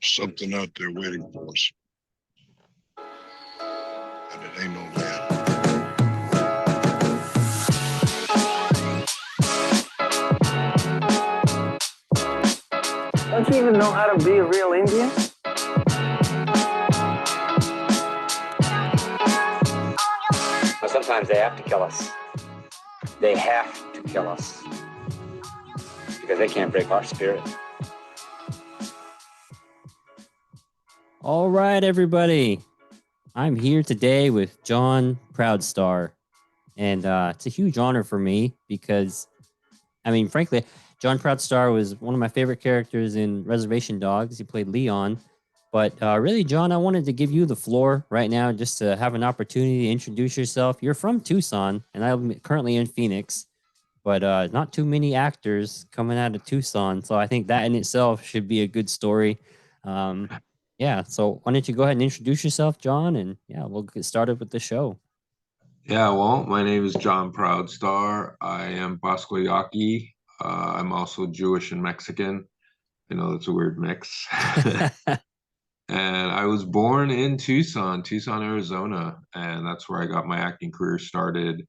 Something out there waiting for us. And it ain't no land. Don't you even know how to be a real Indian? Well, sometimes they have to kill us. They have to kill us. Because they can't break our spirit. All right, everybody. I'm here today with John Proudstar. And it's a huge honor for me because, frankly, John Proudstar was one of my favorite characters in Reservation Dogs. He played Leon. But really, John, I wanted to give you the floor right now just to have an opportunity to introduce yourself. You're from Tucson, and I'm currently in Phoenix. But not too many actors coming out of Tucson. So I think that in itself should be a good story. Yeah, so why don't you go ahead and introduce yourself, John, and yeah, we'll get started with the show. Yeah, well, my name is John Proudstar. I am Basquiat. I'm also Jewish and Mexican. I know that's a weird mix. And I was born in Tucson, Arizona, and that's where I got my acting career started.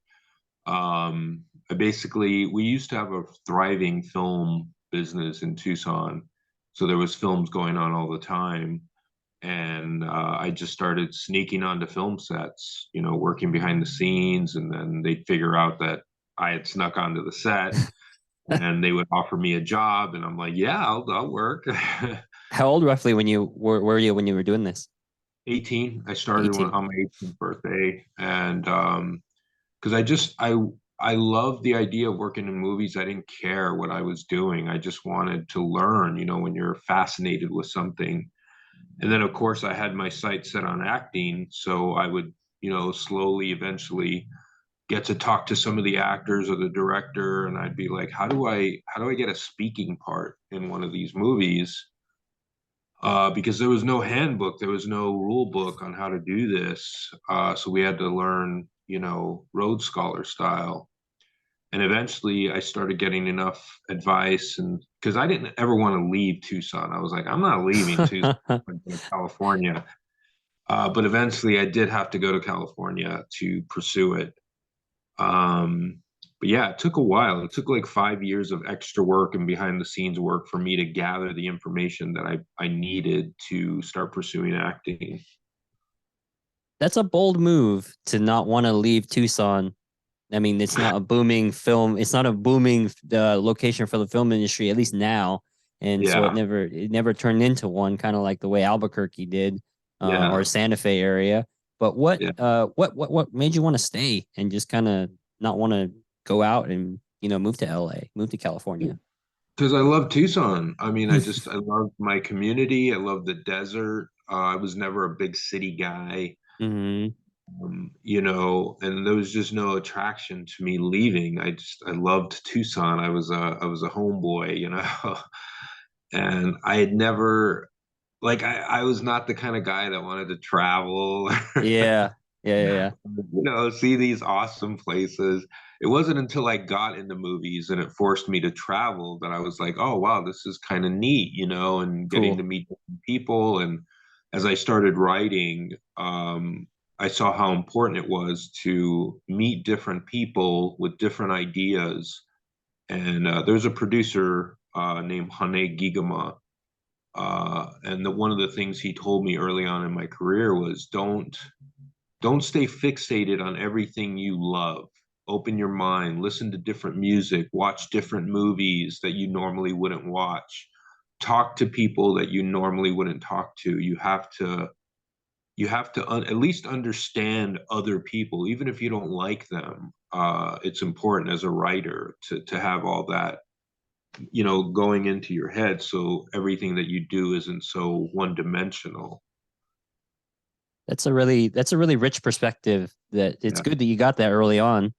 We used to have a thriving film business in Tucson, so there was films going on all the time. And I just started sneaking onto film sets, working behind the scenes, and then they'd figure out that I had snuck onto the set, and they would offer me a job, and I'm like, yeah, I'll work. How old roughly when you were you when you were doing this? 18. I started 18. on my 18th birthday, and because I love the idea of working in movies. I didn't care what I was doing. I just wanted to learn. When you're fascinated with something. And then, of course, I had my sights set on acting. So I would, slowly, eventually get to talk to some of the actors or the director. And I'd be like, how do I get a speaking part in one of these movies? Because there was no handbook, there was no rule book on how to do this. So we had to learn, Rhodes Scholar style. And eventually I started getting enough advice, and because I didn't ever want to leave Tucson. I was like, I'm not leaving Tucson, I'm going to California. But eventually I did have to go to California to pursue it. But yeah, it took a while. It took like 5 years of extra work and behind the scenes work for me to gather the information that I needed to start pursuing acting. That's a bold move to not want to leave Tucson. It's not a booming film. It's not a booming location for the film industry, at least now. And so Yeah, it never turned into one, kind of like the way Albuquerque did, or yeah, Santa Fe area. But yeah. what made you want to stay and just kind of not want to go out and move to LA, move to California? Because I love Tucson. I love my community. I love the desert. I was never a big city guy. Hmm. And there was just no attraction to me leaving. I loved Tucson. I was a homeboy, and I had never, like, I was not the kind of guy that wanted to travel, Yeah, yeah. see these awesome places. It wasn't until I got into movies and it forced me to travel that I was like, oh wow, this is kind of neat, and getting to Cool. meet different people. And as I started writing, I saw how important it was to meet different people with different ideas. And there's a producer named Hane Gigama. And one of the things he told me early on in my career was don't stay fixated on everything you love. Open your mind, listen to different music, watch different movies that you normally wouldn't watch, talk to people that you normally wouldn't talk to. You have to at least understand other people, even if you don't like them. It's important as a writer to have all that, going into your head, so everything that you do isn't so one dimensional. That's a really rich perspective. That it's Yeah, good that you got that early on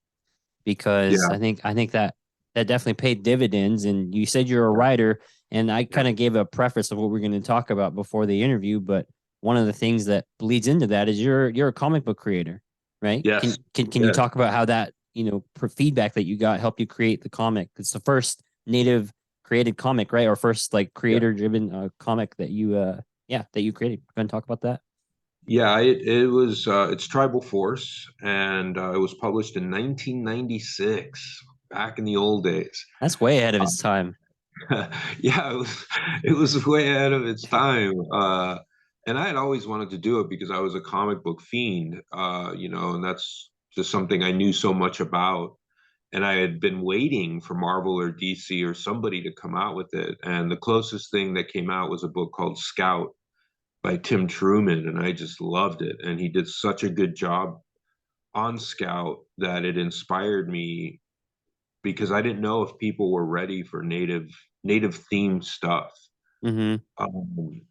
because yeah, I think that definitely paid dividends. And you said you're a writer, and I yeah. kind of gave a preface of what we're going to talk about before the interview. But one of the things that bleeds into that is you're a comic book creator, right? Yes, Can you yes, talk about how that feedback that you got helped you create the comic? It's the first native created comic, right? Or first like yeah. creator driven comic that Yeah, that you created. Going to talk about that? Yeah, it was it's Tribal Force, and it was published in 1996, back in the old days. That's way ahead of its time. Yeah, it was way ahead of its time. And I had always wanted to do it because I was a comic book fiend, and that's just something I knew so much about. And I had been waiting for Marvel or DC or somebody to come out with it. And the closest thing that came out was a book called Scout by Tim Truman, and I just loved it. And he did such a good job on Scout that it inspired me because I didn't know if people were ready for native themed stuff. Mm-hmm.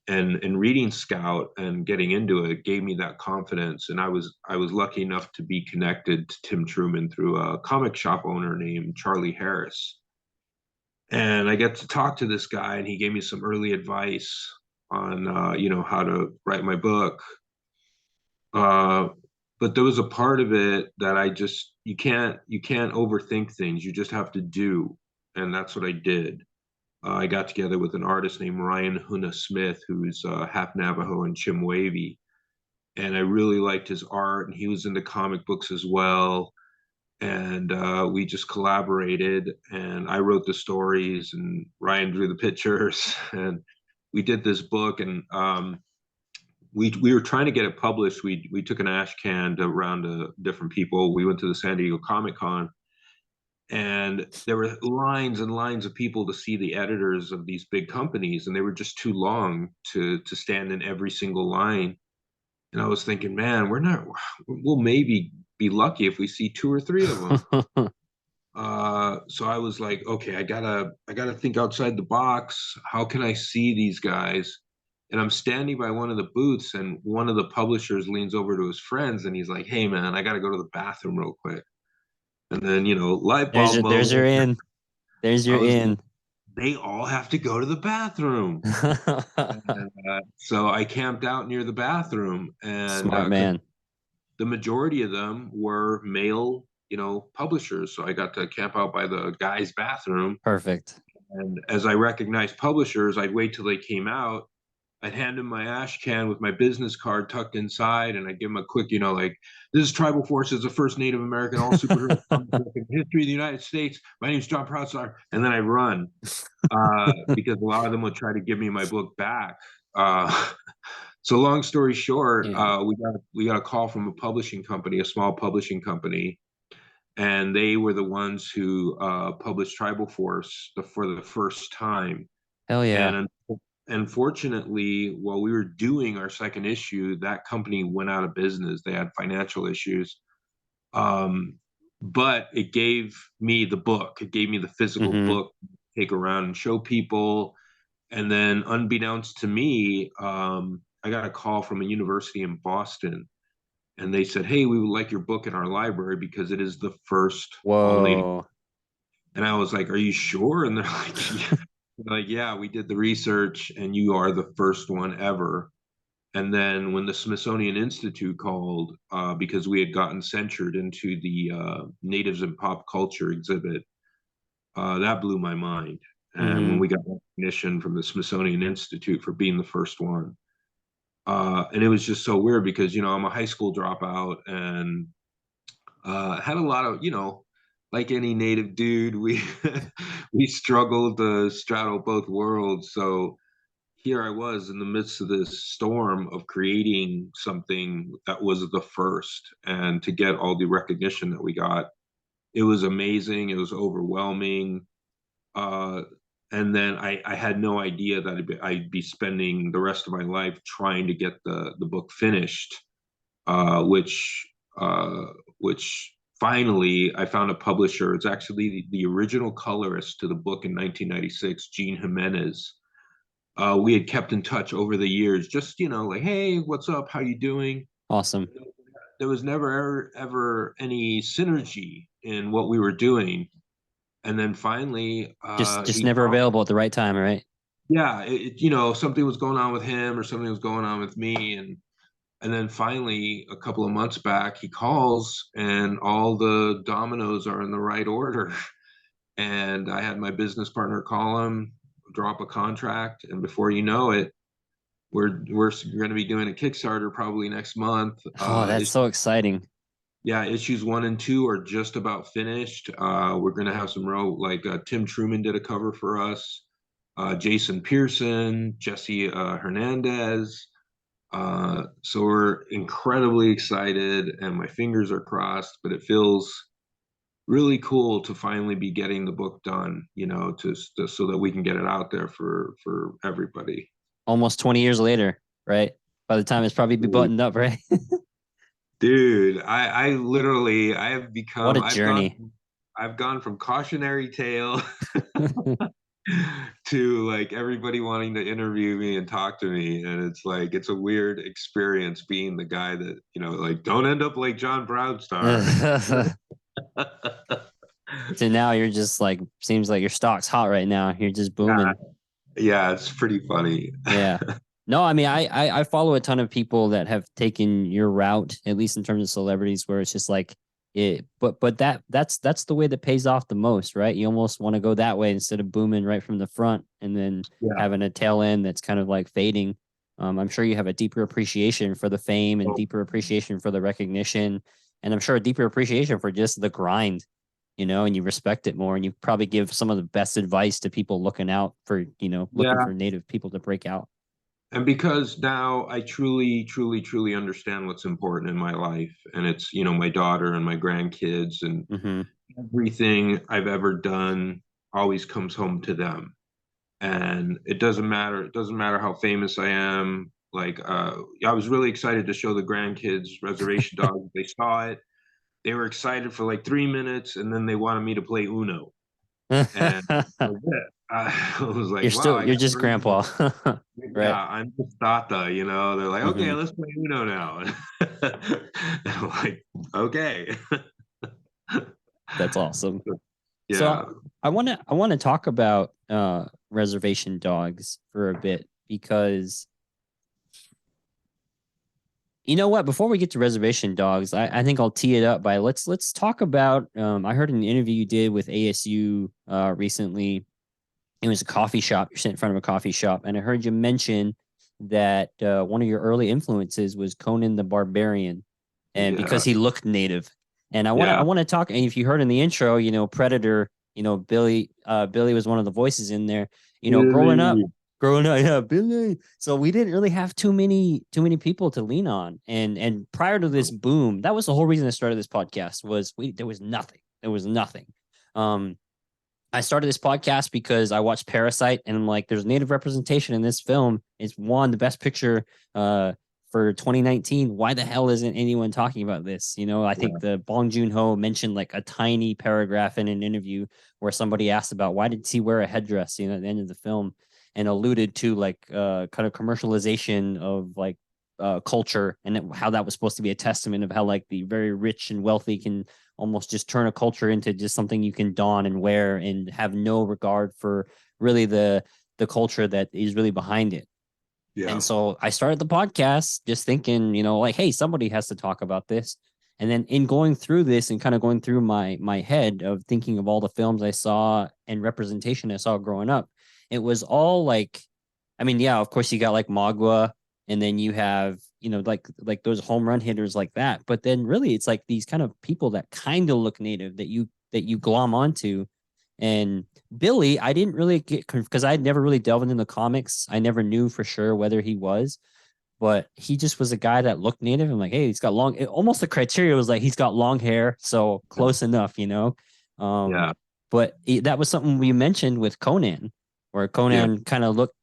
And reading Scout and getting into it gave me that confidence. And I was lucky enough to be connected to Tim Truman through a comic shop owner named Charlie Harris. And I get to talk to this guy, and he gave me some early advice on how to write my book. But there was a part of it that you can't overthink things. You just have to do, and that's what I did. I got together with an artist named Ryan Huna Smith, who's half Navajo and Chimwavy, and I really liked his art, and he was into comic books as well. And we just collaborated, and I wrote the stories, and Ryan drew the pictures, and we did this book. And we were trying to get it published. We took an ash can around to different people. We went to the San Diego Comic Con, and there were lines and lines of people to see the editors of these big companies, and they were just too long to stand in every single line. And I was thinking, man, we'll maybe be lucky if we see two or three of them. So I was like, okay, I gotta think outside the box. How can I see these guys? And I'm standing by one of the booths, and one of the publishers leans over to his friends, and he's like, hey man, I gotta go to the bathroom real quick. And then, light bulb There's your moment. in. There's I your was in. They all have to go to the bathroom. And, so I camped out near the bathroom, and Smart 'cause man. the majority of them were male, publishers. So I got to camp out by the guy's bathroom. Perfect. And as I recognized publishers, I'd wait till they came out. I'd hand him my ash can with my business card tucked inside, and I'd give him a quick, like, this is Tribal Forces, the first Native American all superhero comic book in the history of the United States. My name's John Proudstar. And then I run because a lot of them would try to give me my book back. So long story short, Yeah. we got a call from a publishing company, a small publishing company, and they were the ones who published Tribal Force for the first time. Hell yeah. And unfortunately, while we were doing our second issue, that company went out of business. They had financial issues. But it gave me the book. It gave me the physical Mm-hmm. book to take around and show people. And then, unbeknownst to me, I got a call from a university in Boston, and they said, hey, we would like your book in our library because it is the first all native. Whoa. And I was like, are you sure? And they're like, yeah. They're like, yeah, we did the research, and you are the first one ever. And then when the Smithsonian Institute called, because we had gotten censured into the Natives in Pop Culture exhibit, that blew my mind. And when Mm-hmm. we got recognition from the Smithsonian Institute for being the first one, and it was just so weird because, I'm a high school dropout, and had a lot of, like any native dude, we we struggled to straddle both worlds. So here I was in the midst of this storm of creating something that was the first, and to get all the recognition that we got, it was amazing. It was overwhelming. Uh, and then I had no idea that I'd be spending the rest of my life trying to get the book finished, uh, which uh, which finally I found a publisher. It's actually the original colorist to the book in 1996, Gene Jimenez. We had kept in touch over the years, just like, hey, what's up? How you doing? Awesome. There was never ever any synergy in what we were doing, and then finally, Just never available at the right time, right? yeah, something was going on with him, or something was going on with me, and then finally, a couple of months back, he calls, and all the dominoes are in the right order. And I had my business partner call him, drop a contract, and before you know it, we're going to be doing a Kickstarter probably next month. Oh, that's so exciting. Yeah, issues 1 and 2 are just about finished. We're gonna have some like Tim Truman did a cover for us, Jason Pearson, Jesse Hernandez. So we're incredibly excited, and my fingers are crossed. But it feels really cool to finally be getting the book done. So that we can get it out there for everybody. Almost 20 years later, right? By the time it's probably be buttoned up, right? Dude, I literally I have What become a journey. I've gone from cautionary tale to like everybody wanting to interview me and talk to me, and it's like it's a weird experience being the guy that like don't end up like John Proudstar. So now you're just like, seems like your stock's hot right now. You're just booming. Yeah, it's pretty funny. Yeah. No, I mean, I follow a ton of people that have taken your route, at least in terms of celebrities, where it's just like it, but that's the way that pays off the most, right? You almost want to go that way instead of booming right from the front and then having a tail end that's kind of like fading. I'm sure you have a deeper appreciation for the fame and deeper appreciation for the recognition, and I'm sure a deeper appreciation for just the grind, and you respect it more, and you probably give some of the best advice to people looking out for, looking for native people to break out. And because now I truly, truly, truly understand what's important in my life, and it's my daughter and my grandkids, and everything I've ever done always comes home to them. And it doesn't matter. It doesn't matter how famous I am. Like, I was really excited to show the grandkids Reservation Dogs. They saw it. They were excited for like 3 minutes, and then they wanted me to play Uno. And I was like, wow, You're just grandpa. Right. Yeah, I'm just Tata, They're like, okay, let's play Uno now. And I'm like, okay. That's awesome. Yeah. So I want to talk about Reservation Dogs for a bit, because you know what? Before we get to Reservation Dogs, I think I'll tee it up by let's talk about. I heard an interview you did with ASU recently. It was a coffee shop. You're sitting in front of a coffee shop, and I heard you mention that one of your early influences was Conan the Barbarian, and because he looked native. And I want to talk. And if you heard in the intro, Predator, Billy was one of the voices in there. Growing up, yeah, Billy. So we didn't really have too many people to lean on. And prior to this boom, that was the whole reason I started this podcast. There was nothing. There was nothing. I started this podcast because I watched Parasite, and I'm like, there's native representation in this film. It's won the best picture for 2019. Why the hell isn't anyone talking about this? I think the Bong Joon-ho mentioned like a tiny paragraph in an interview where somebody asked about why did he wear a headdress, at the end of the film, and alluded to like kind of commercialization of like culture, and how that was supposed to be a testament of how like the very rich and wealthy can almost just turn a culture into just something you can don and wear and have no regard for really the culture that is really behind it. Yeah. And so I started the podcast just thinking, like, hey, somebody has to talk about this. And then in going through this and kind of going through my head of thinking of all the films I saw and representation I saw growing up, it was all like, I mean, yeah, of course you got like Magua, and then you have, like those home run hitters like that. But then really it's like these kind of people that kind of look native that you glom onto. And Billy, I didn't really get, because I'd never really delved into the comics. I never knew for sure whether he was, but he just was a guy that looked native. I'm like, hey, he's got almost the criteria was like, he's got long hair. So close enough, Yeah. But that was something we mentioned with Conan, where Conan kind of looked,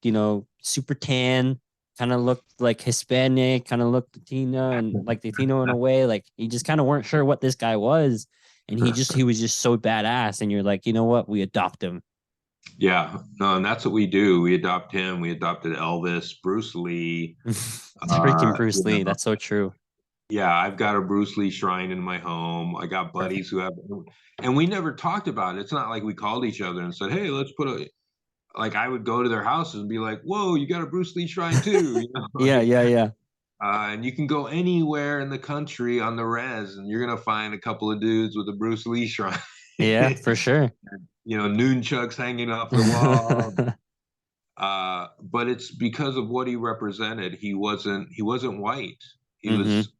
super tan, kind of looked like Hispanic, kind of looked Latino, and like Latino in a way. Like you just kind of weren't sure what this guy was. And he was just so badass. And you're like, you know what? We adopt him. Yeah. No, and that's what we do. We adopt him. We adopted Elvis, Bruce Lee. Freaking Bruce Lee. That's so true. Yeah, I've got a Bruce Lee shrine in my home. I got buddies who have, and we never talked about it. It's not like we called each other and said, hey, let's put a, like I would go to their houses and be like, whoa, you got a Bruce Lee shrine too. Yeah. And you can go anywhere in the country on the res, and you're gonna find a couple of dudes with a Bruce Lee shrine. Yeah, for sure. Nunchucks hanging off the wall. But it's because of what he represented. He wasn't white. He Mm-hmm. was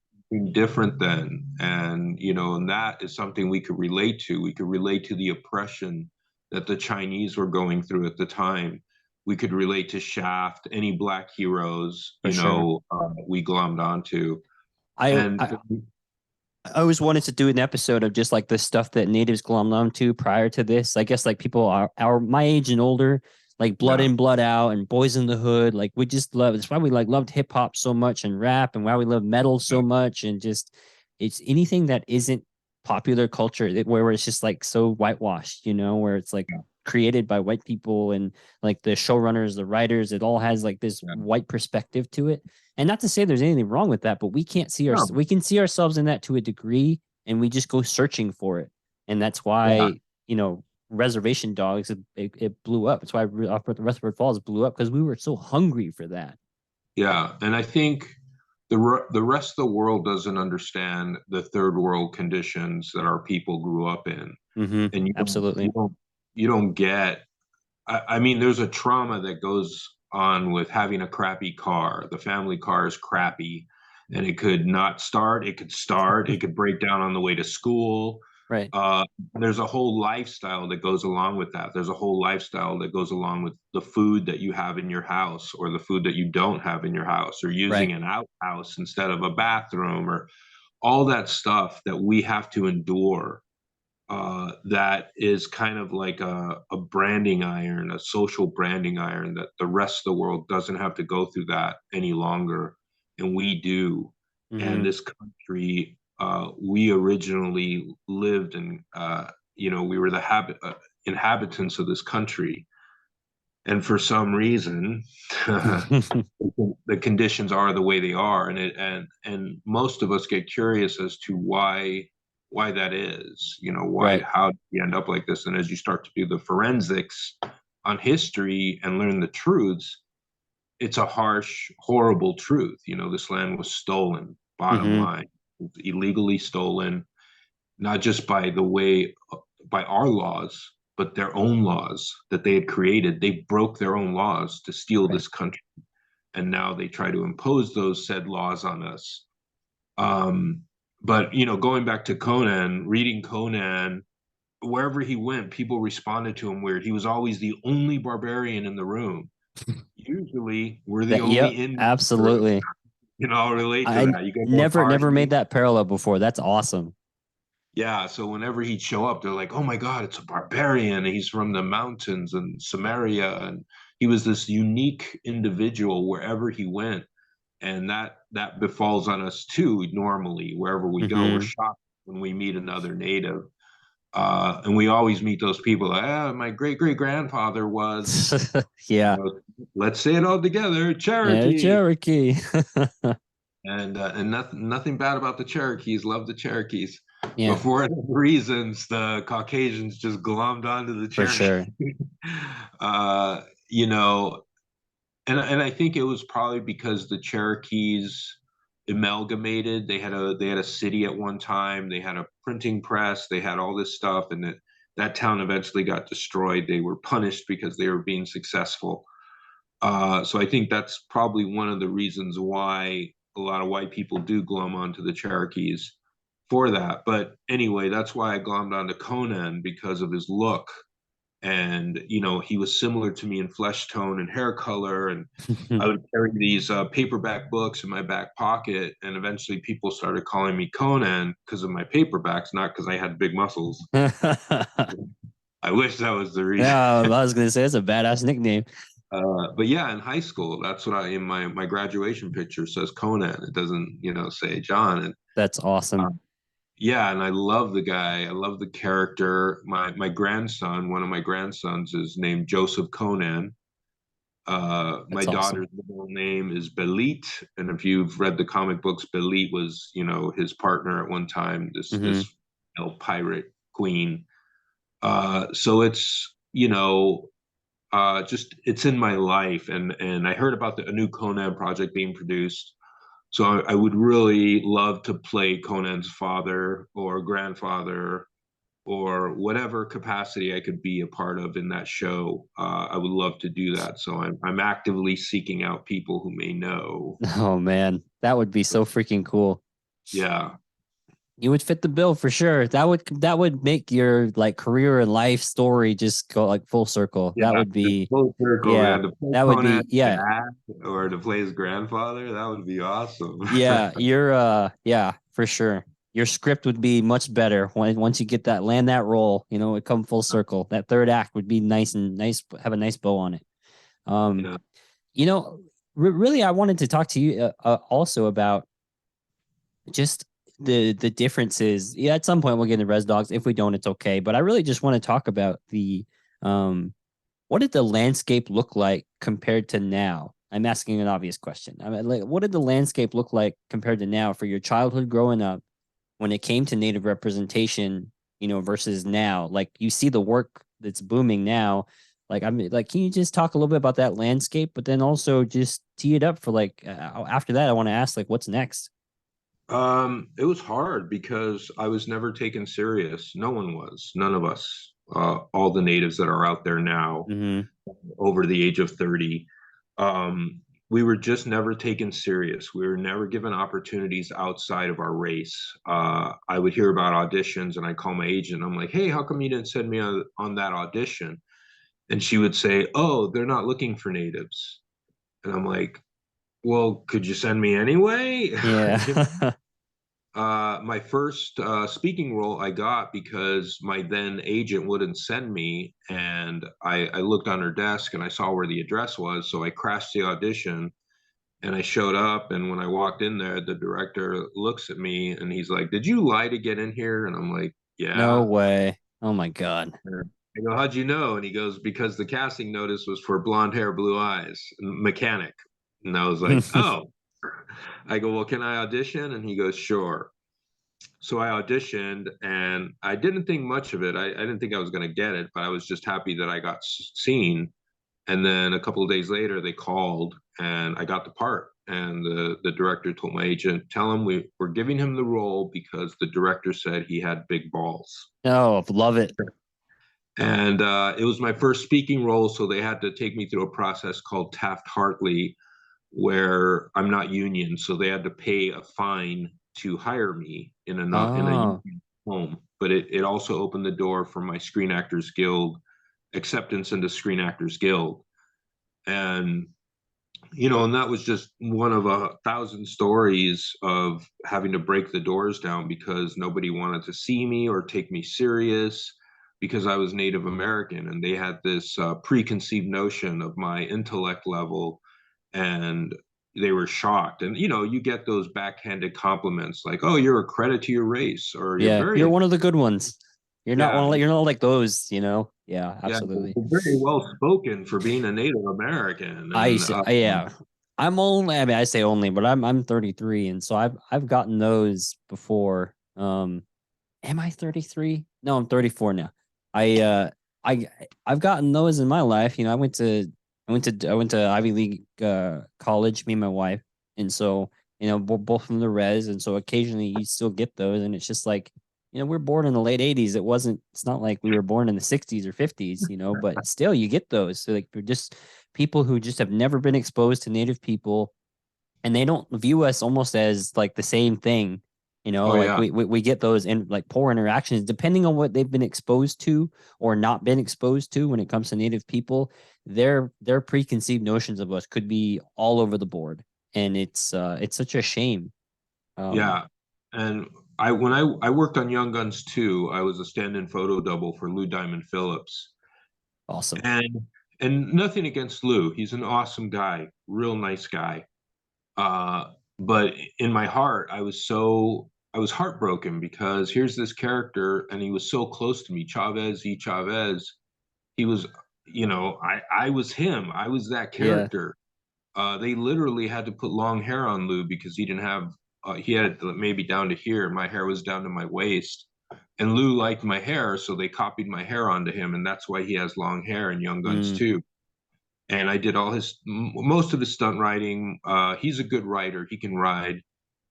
different then, and and that is something we could relate to. We could relate to the oppression that the Chinese were going through at the time. We could relate to Shaft, any black heroes, For sure. we glommed onto. I, And I I always wanted to do an episode of just like the stuff that natives glommed onto prior to this. I guess like people are our my age and older, like Blood yeah, In, Blood Out and Boys in the Hood. Like we just love it's why we like loved hip hop so much and rap and why we love metal yeah, so much and just it's anything that isn't popular culture where it's just like so whitewashed, where it's like yeah, created by white people and like the showrunners, the writers, it all has like this yeah. white perspective to it. And not to say there's anything wrong with that, but No, we can see ourselves in that to a degree, and we just go searching for it. And that's yeah, why Reservation Dogs it blew up. That's why Rutherford Falls blew up because we were so hungry for that. yeah. And I think the rest of the world doesn't understand the third world conditions that our people grew up in, Mm-hmm. and Absolutely. you don't get. I mean, there's a trauma that goes on with having a crappy car. The family car is crappy, and it could not start. It could start. It could break down on the way to school. Right. Uh, there's a whole lifestyle that goes along with that. There's a whole lifestyle that goes along with the food that you have in your house or the food that you don't have in your house or using Right. an outhouse instead of a bathroom or all that stuff that we have to endure, that is kind of like a branding iron, a social branding iron that the rest of the world doesn't have to go through that any longer. And we do. And Mm-hmm. this country, we originally lived in, we were the inhabitants of this country. And for some reason, the conditions are the way they are, and most of us get curious as to why that is. Why Right. how did we end up like this? And as you start to do the forensics on history and learn the truths, it's a harsh, horrible truth. This land was stolen. Bottom Mm-hmm. line, illegally stolen, not just by our laws, but their own laws that they had created. They broke their own laws to steal Right. this country, and now they try to impose those said laws on us. Um, but going back to Conan, reading Conan, wherever he went, people responded to him weird. He was always the only barbarian in the room. Usually, we're the only Yep. Indian in the room. Absolutely. I'll relate to I that. You go to a never party, made that parallel before. That's awesome. yeah, so whenever he'd show up, they're like, "Oh my God, it's a barbarian. He's from the mountains and Samaria." And he was this unique individual wherever he went. And that befalls on us too, normally, wherever we go. We're Mm-hmm. shocked when we meet another native. And we always meet those people. My great great grandfather was, Yeah. let's say it all together, Yeah, Cherokee. Cherokee. And nothing bad about the Cherokees. Love the Cherokees, but Yeah, for whatever reasons, the Caucasians just glommed onto the for Cherokee. sure. uh, you know, and I think it was probably because the Cherokees amalgamated. They had a city at one time. They had a printing press. They had all this stuff, and that town eventually got destroyed. They were punished because they were being successful. So I think that's probably one of the reasons why a lot of white people do glom onto the Cherokees for that. But anyway, that's why I glommed onto Conan, because of his look. And, he was similar to me in flesh tone and hair color. And I would carry these paperback books in my back pocket. And eventually people started calling me Conan because of my paperbacks, not because I had big muscles. Yeah, I wish that was the reason. I was gonna say it's a badass nickname. But yeah, in high school, that's what in my graduation picture says Conan. It doesn't, say John. And That's uh, awesome. yeah, and I love the guy. I love the character. My grandson, one of my grandsons, is named Joseph Conan. My That's awesome. daughter's middle name is Belit, and if you've read the comic books, Belit was, his partner at one time. This Hmm. pirate queen. So it's, just it's in my life, and I heard about a new Conan project being produced. So I would really love to play Conan's father or grandfather, or whatever capacity I could be a part of in that show. I would love to do that. So I'm actively seeking out people who may know. Oh man, that would be so freaking cool. Yeah. You would fit the bill for sure. That would make your like career and life story just go like full circle. Yeah. That would Just be full circle, yeah. man. To play That would be Conan's yeah. dad or to play his grandfather, that would be awesome. Yeah, you're yeah, for sure. Your script would be much better when once you get that land that role, it come full circle. That third act would be nice, have a nice bow on it. Um, Yeah. you know, really I wanted to talk to you also about just the differences. Yeah, at some point we'll get into Res Dogs. If we don't, it's okay. But I really just want to talk about the what did the landscape look like compared to now? I'm asking an obvious question. I mean, like, what did the landscape look like compared to now for your childhood growing up when it came to Native representation, versus now? Like, you see the work that's booming now. Like, I mean, like, can you just talk a little bit about that landscape, but then also just tee it up for like after that, I want to ask like, what's next? It was hard because I was never taken serious. No one was, none of us. All the natives that are out there now Mm-hmm. over the age of 30, we were just never taken serious. We were never given opportunities outside of our race. I would hear about auditions and I call my agent. I'm like, hey, how come you didn't send me on that audition? And she would say, oh, they're not looking for natives. And I'm like, well, could you send me anyway? Yeah. My first speaking role I got because my then agent wouldn't send me, and I looked on her desk and I saw where the address was, so I crashed the audition and I showed up. And when I walked in there, the director looks at me and he's like, "Did you lie to get in here?" And I'm like, No "Yeah." way. Oh my God. I go, "How'd you know?" And he goes, "Because the casting notice was for blonde hair, blue eyes, mechanic." And I was like, "Oh." I go, "Well, can I audition?" And he goes, "Sure." So I auditioned and I didn't think much of it. I didn't think I was going to get it, but I was just happy that I got seen. And then a couple of days later, they called and I got the part. And the director told my agent, tell him we're giving him the role because the director said he had big balls. Oh, love it. And it was my first speaking role. So they had to take me through a process called Taft-Hartley, where I'm not union, so they had to pay a fine to hire me in a Oh, union home. But it also opened the door for my Screen Actors Guild acceptance into Screen Actors Guild, and and that was just one of 1,000 stories of having to break the doors down because nobody wanted to see me or take me serious because I was Native American, and they had this preconceived notion of my intellect level, and they were shocked. And you get those backhanded compliments like, "Oh, you're a credit to your race," or "You're yeah. very You're one of the good ones. yeah, You're not like those. Yeah, yeah, absolutely. you're very well spoken for being a Native American." And Yeah. I mean, I say only, but I'm 33, and so I've gotten those before. Am I 33? No, I'm 34 now. I I I've gotten those in my life. I went to Ivy League college, me and my wife, and so both from the res, and so occasionally you still get those, and it's just like we're born in the late 80s. It's not like we were born in the 60s or 50s, but still you get those. So like we're just people who just have never been exposed to Native people, and they don't view us almost as like the same thing. oh Like yeah, we get those in like poor interactions depending on what they've been exposed to or not been exposed to when it comes to Native people. Their preconceived notions of us could be all over the board, and it's such a shame. um yeah. And when I worked on Young Guns 2, I was a stand-in photo double for Lou Diamond Phillips. Awesome. And nothing against Lou. He's an awesome guy, real nice guy. But in my heart, I was heartbroken because here's this character and he was so close to me, Chavez E. Chavez. He was, I was him. I was that Yeah. character. They literally had to put long hair on Lou because he didn't have he had it maybe down to here. My hair was down to my waist. And Lou liked my hair, so they copied my hair onto him, and that's why he has long hair in Young Guns Mm, too. And I did most of his stunt writing. He's a good writer; he can ride,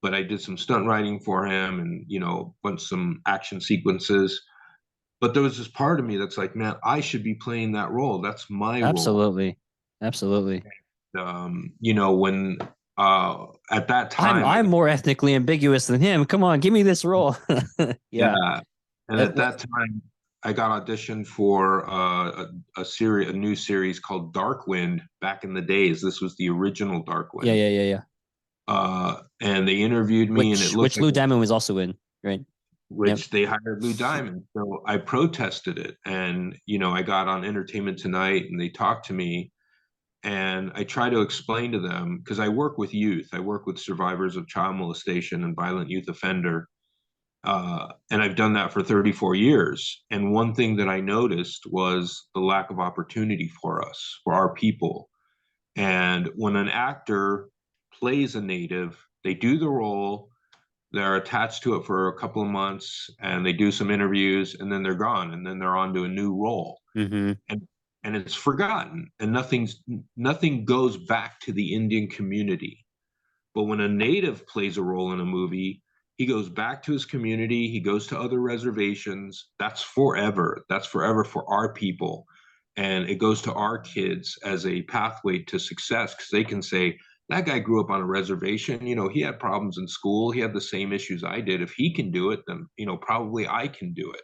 but I did some stunt writing for him, and some action sequences. but there was this part of me that's like, man, I should be playing that role. That's my role. Absolutely. Absolutely. You know, when at that I'm time, I'm more ethnically ambiguous than him. Come on, give me this role. Yeah. yeah, and at that time, I got auditioned for a new series called Dark Wind back in the days. This was the original Dark Yeah, Wind. yeah, yeah, yeah. And they interviewed me, and it looked Which like Lou Diamond was also in, right? Yep. which they hired Lou Diamond. So I protested it, and you know, I got on Entertainment Tonight, and they talked to me, and I try to explain to them because I work with youth. I work with survivors of child molestation and violent youth offender. And I've done that for 34 years. And one thing that I noticed was the lack of opportunity for us, for our people. And when an actor plays a native, they do the role, they're attached to it for a couple of months, and they do some interviews, and then they're gone, and then they're on to a new role. Mm-hmm. And it's forgotten, and nothing goes back to the Indian community. But when a native plays a role in a movie, he goes back to his community, he goes to other reservations. That's forever. That's forever for our people. And it goes to our kids as a pathway to success because they can say, that guy grew up on a reservation. You know, he had problems in school. He had the same issues I did. If he can do it, then, you know, probably I can do it.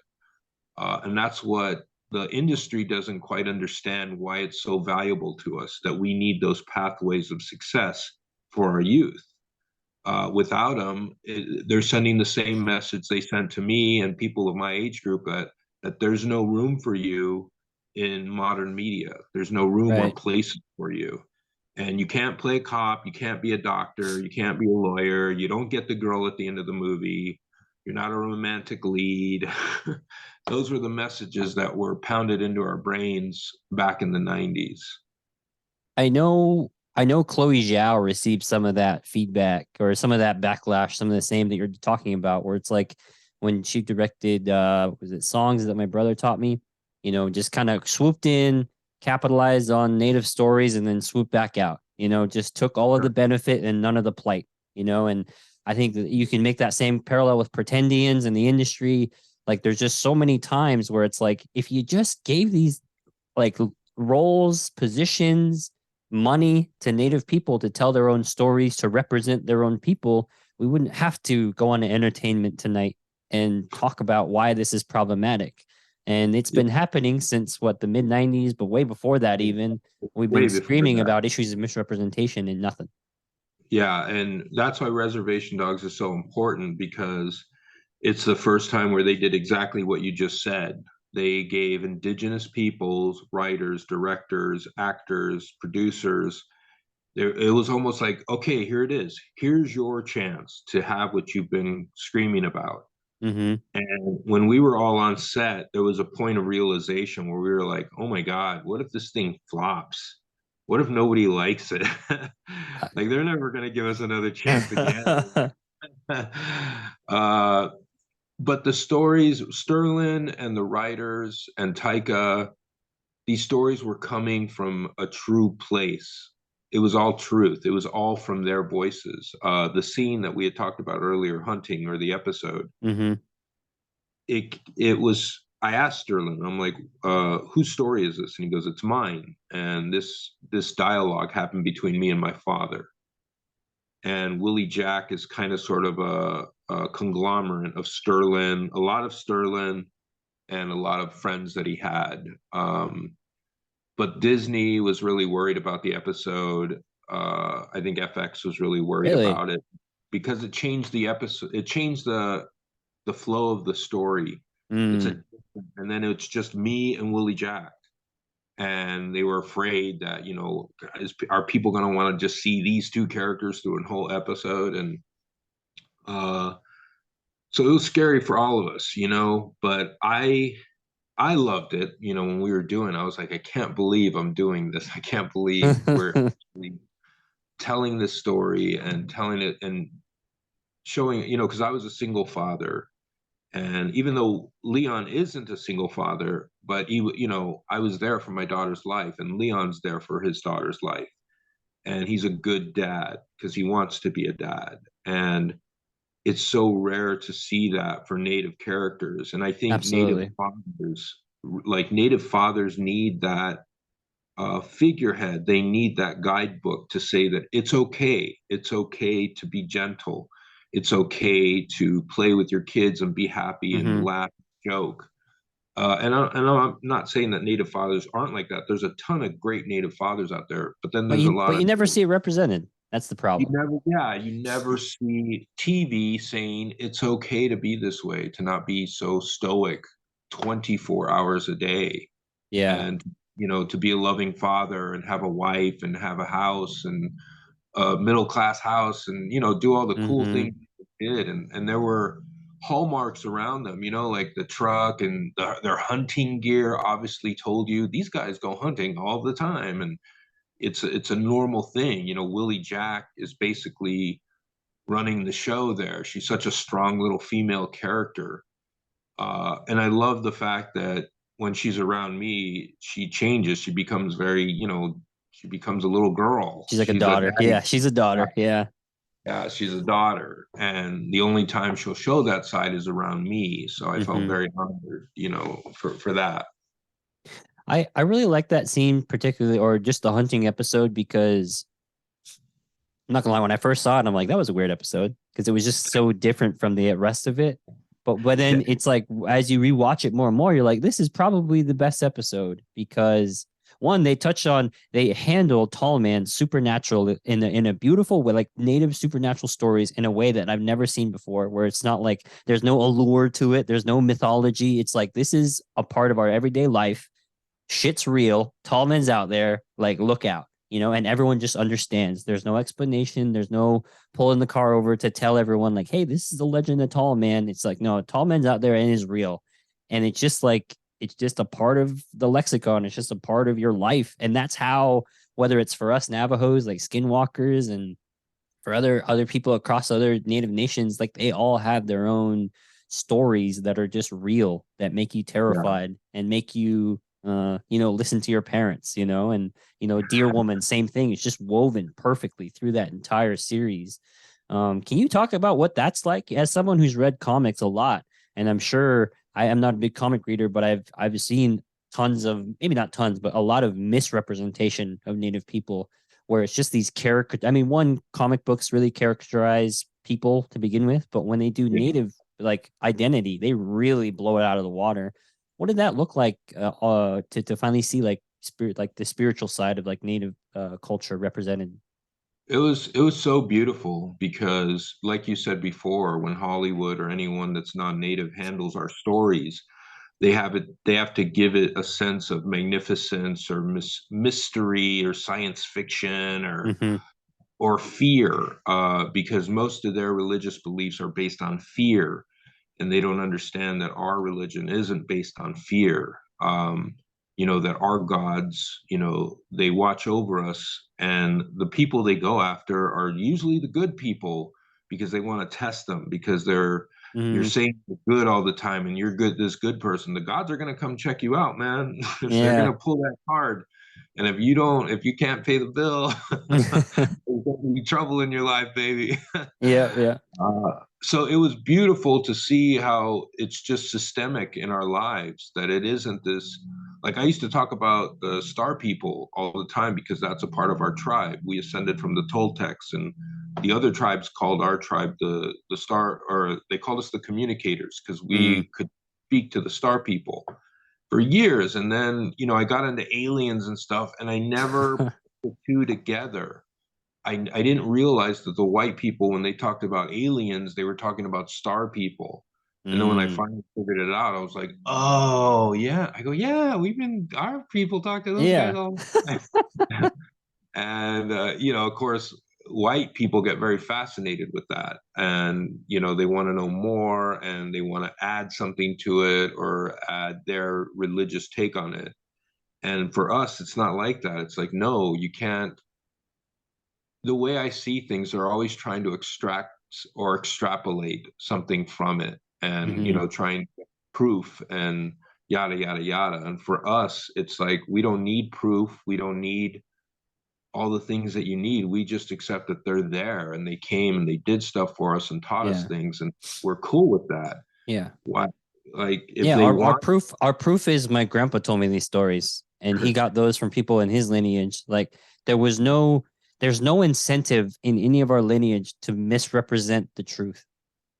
And that's what the industry doesn't quite understand, why it's so valuable to us, that we need those pathways of success for our youth. Without them, they're sending the same message they sent to me and people of my age group, that there's no room for you in modern media. There's no room or Right. place for you. And you can't play a cop, you can't be a doctor, you can't be a lawyer, you don't get the girl at the end of the movie, you're not a romantic lead. Those were the messages that were pounded into our brains back in the 90s. I know Chloe Zhao received some of that feedback or some of that backlash, some of the same that you're talking about, where it's like when she directed was it Songs That My Brother Taught Me, you know, just kind of swooped in, capitalized on native stories, and then swooped back out, you know, just took all of the benefit and none of the plight, you know. And I think that you can make that same parallel with pretendians in the industry. Like there's just so many times where it's like if you just gave these like roles, positions, money to native people to tell their own stories, to represent their own people, we wouldn't have to go on to Entertainment Tonight and talk about why this is problematic. And it's been happening since what, the mid 90s, but way before that, even we've Way been before screaming that. about issues of misrepresentation and nothing. Yeah, and that's why Reservation Dogs is so important, because it's the first time where they did exactly what you just said. They gave indigenous peoples, writers, directors, actors, producers. It was almost like, okay, here it is. Here's your chance to have what you've been screaming about. Mm-hmm. And when we were all on set, there was a point of realization where we were like, oh my God, what if this thing flops? What if nobody likes it? Like they're never going to give us another chance again. uh, but the stories, Sterling and the writers and Taika, these stories were coming from a true place. It was all truth. It was all from their voices. The scene that we had talked about earlier, hunting, or the episode, Mm-hmm. it was. I asked Sterling, I'm like, whose story is this? And he goes, it's mine. And this dialogue happened between me and my father. And Willie Jack is kind of sort of a conglomerate of Sterling, a lot of Sterling, and a lot of friends that he had. But Disney was really worried about the episode. I think FX was really worried Really? about it because it changed the episode. It changed the flow of the story. It's Mm. a and then it's just me and Willie Jack, and they were afraid that, you know, are people going to want to just see these two characters through a whole episode? And uh, so it was scary for all of us, you know. But I loved it. You know, when we were doing, I was like, I can't believe I'm doing this. I can't believe we're actually telling this story and telling it and showing, you know, because I was a single father. And even though Leon isn't a single father, but you know, I was there for my daughter's life, and Leon's there for his daughter's life. And he's a good dad because he wants to be a dad. And it's so rare to see that for Native characters. And I think Absolutely. Native fathers need that figurehead. They need that guidebook to say that it's okay. It's okay to be gentle. It's okay to play with your kids and be happy and Hmm. laugh, joke. And I'm not saying that Native fathers aren't like that. There's a ton of great Native fathers out there, but then But there's a you lot but of you never see it represented. That's the problem. you never see TV saying it's okay to be this way, to not be so stoic 24 hours a day, Yeah. and to be a loving father and have a wife and have a house and a middle class house, and do all the cool Hmm. things they did. And there were hallmarks around them, like the truck and their hunting gear obviously told you these guys go hunting all the time, and it's a normal thing. Willie Jack is basically running the show there. She's such a strong little female character. And I love the fact that when she's around me, she changes. She becomes she becomes a little girl. She's like a She's a daughter. daddy. Yeah, she's a daughter. Yeah. Yeah, she's a daughter. And the only time she'll show that side is around me. So I felt Hmm. very honored, for that. I really like that scene particularly, or just the hunting episode, because I'm not gonna lie, when I first saw it, I'm like, that was a weird episode because it was just so different from the rest of it. But then it's like as you rewatch it more and more, you're like, this is probably the best episode because one, they handle Tall Man supernatural in a beautiful way, like native supernatural stories in a way that I've never seen before, where it's not like there's no allure to it, there's no mythology. It's like this is a part of our everyday life. Shit's real. Tall Man's out there. Like, look out, and everyone just understands. There's no explanation. There's no pulling the car over to tell everyone, like, hey, this is the legend of Tall Man. It's like, no, Tall Man's out there and is real. And it's just like, it's just a part of the lexicon. It's just a part of your life. And that's how, whether it's for us Navajos, like skinwalkers, and for other people across other native nations, like they all have their own stories that are just real, that make you Yeah. terrified and make you listen to your parents, and Dear Woman, same thing. It's just woven perfectly through that entire series. Can you talk about what that's like as someone who's read comics a lot? And I'm sure I am not a big comic reader, but I've seen tons of, maybe not tons, but a lot of misrepresentation of Native people, where it's just these character. I mean, one, comic books really characterize people to begin with, but when they do Native like identity, they really blow it out of the water. What did that look like to finally see like spirit, like the spiritual side of like Native culture represented? It was so beautiful because, like you said before, when Hollywood or anyone that's non-native handles our stories, they have to give it a sense of magnificence or mystery or science fiction Mm-hmm. or fear, because most of their religious beliefs are based on fear, and they don't understand that our religion isn't based on fear. That our gods, they watch over us, and the people they go after are usually the good people because they want to test them, because you're Mm-hmm. saying you're good all the time and you're good, this good person. The gods are going to come check you out, man. They're going Yeah. to pull that card. And if you can't pay the bill, there's going to be trouble in your life, baby. Yeah. Yeah. So it was beautiful to see how it's just systemic in our lives, that it isn't this. Like, I used to talk about the star people all the time because that's a part of our tribe. We ascended from the Toltecs, and the other tribes called our tribe the star, or they called us the communicators because Mm. we could speak to the star people for years. And then, I got into aliens and stuff, and I never put the two together. I didn't realize that the white people, when they talked about aliens, they were talking about star people. And then when I Mm. finally figured it out, I was like, oh, yeah. I go, yeah, our people talk to those guys Yeah. all the time. And, of course, white people get very fascinated with that. And, they want to know more, and they want to add something to it or add their religious take on it. And for us, it's not like that. It's like, no, you can't. The way I see things, they're always trying to extract or extrapolate something from it, and Mm-hmm. trying to get proof and yada yada yada. And for us, it's like we don't need proof. We don't need all the things that you need. We just accept that they're there, and they came and they did stuff for us and taught us Yeah. things, and we're cool with that. Yeah. Why? Like, if Yeah. they Our want, proof is my grandpa told me these stories, and he got those from people in his lineage. Like there's no incentive in any of our lineage to misrepresent the truth.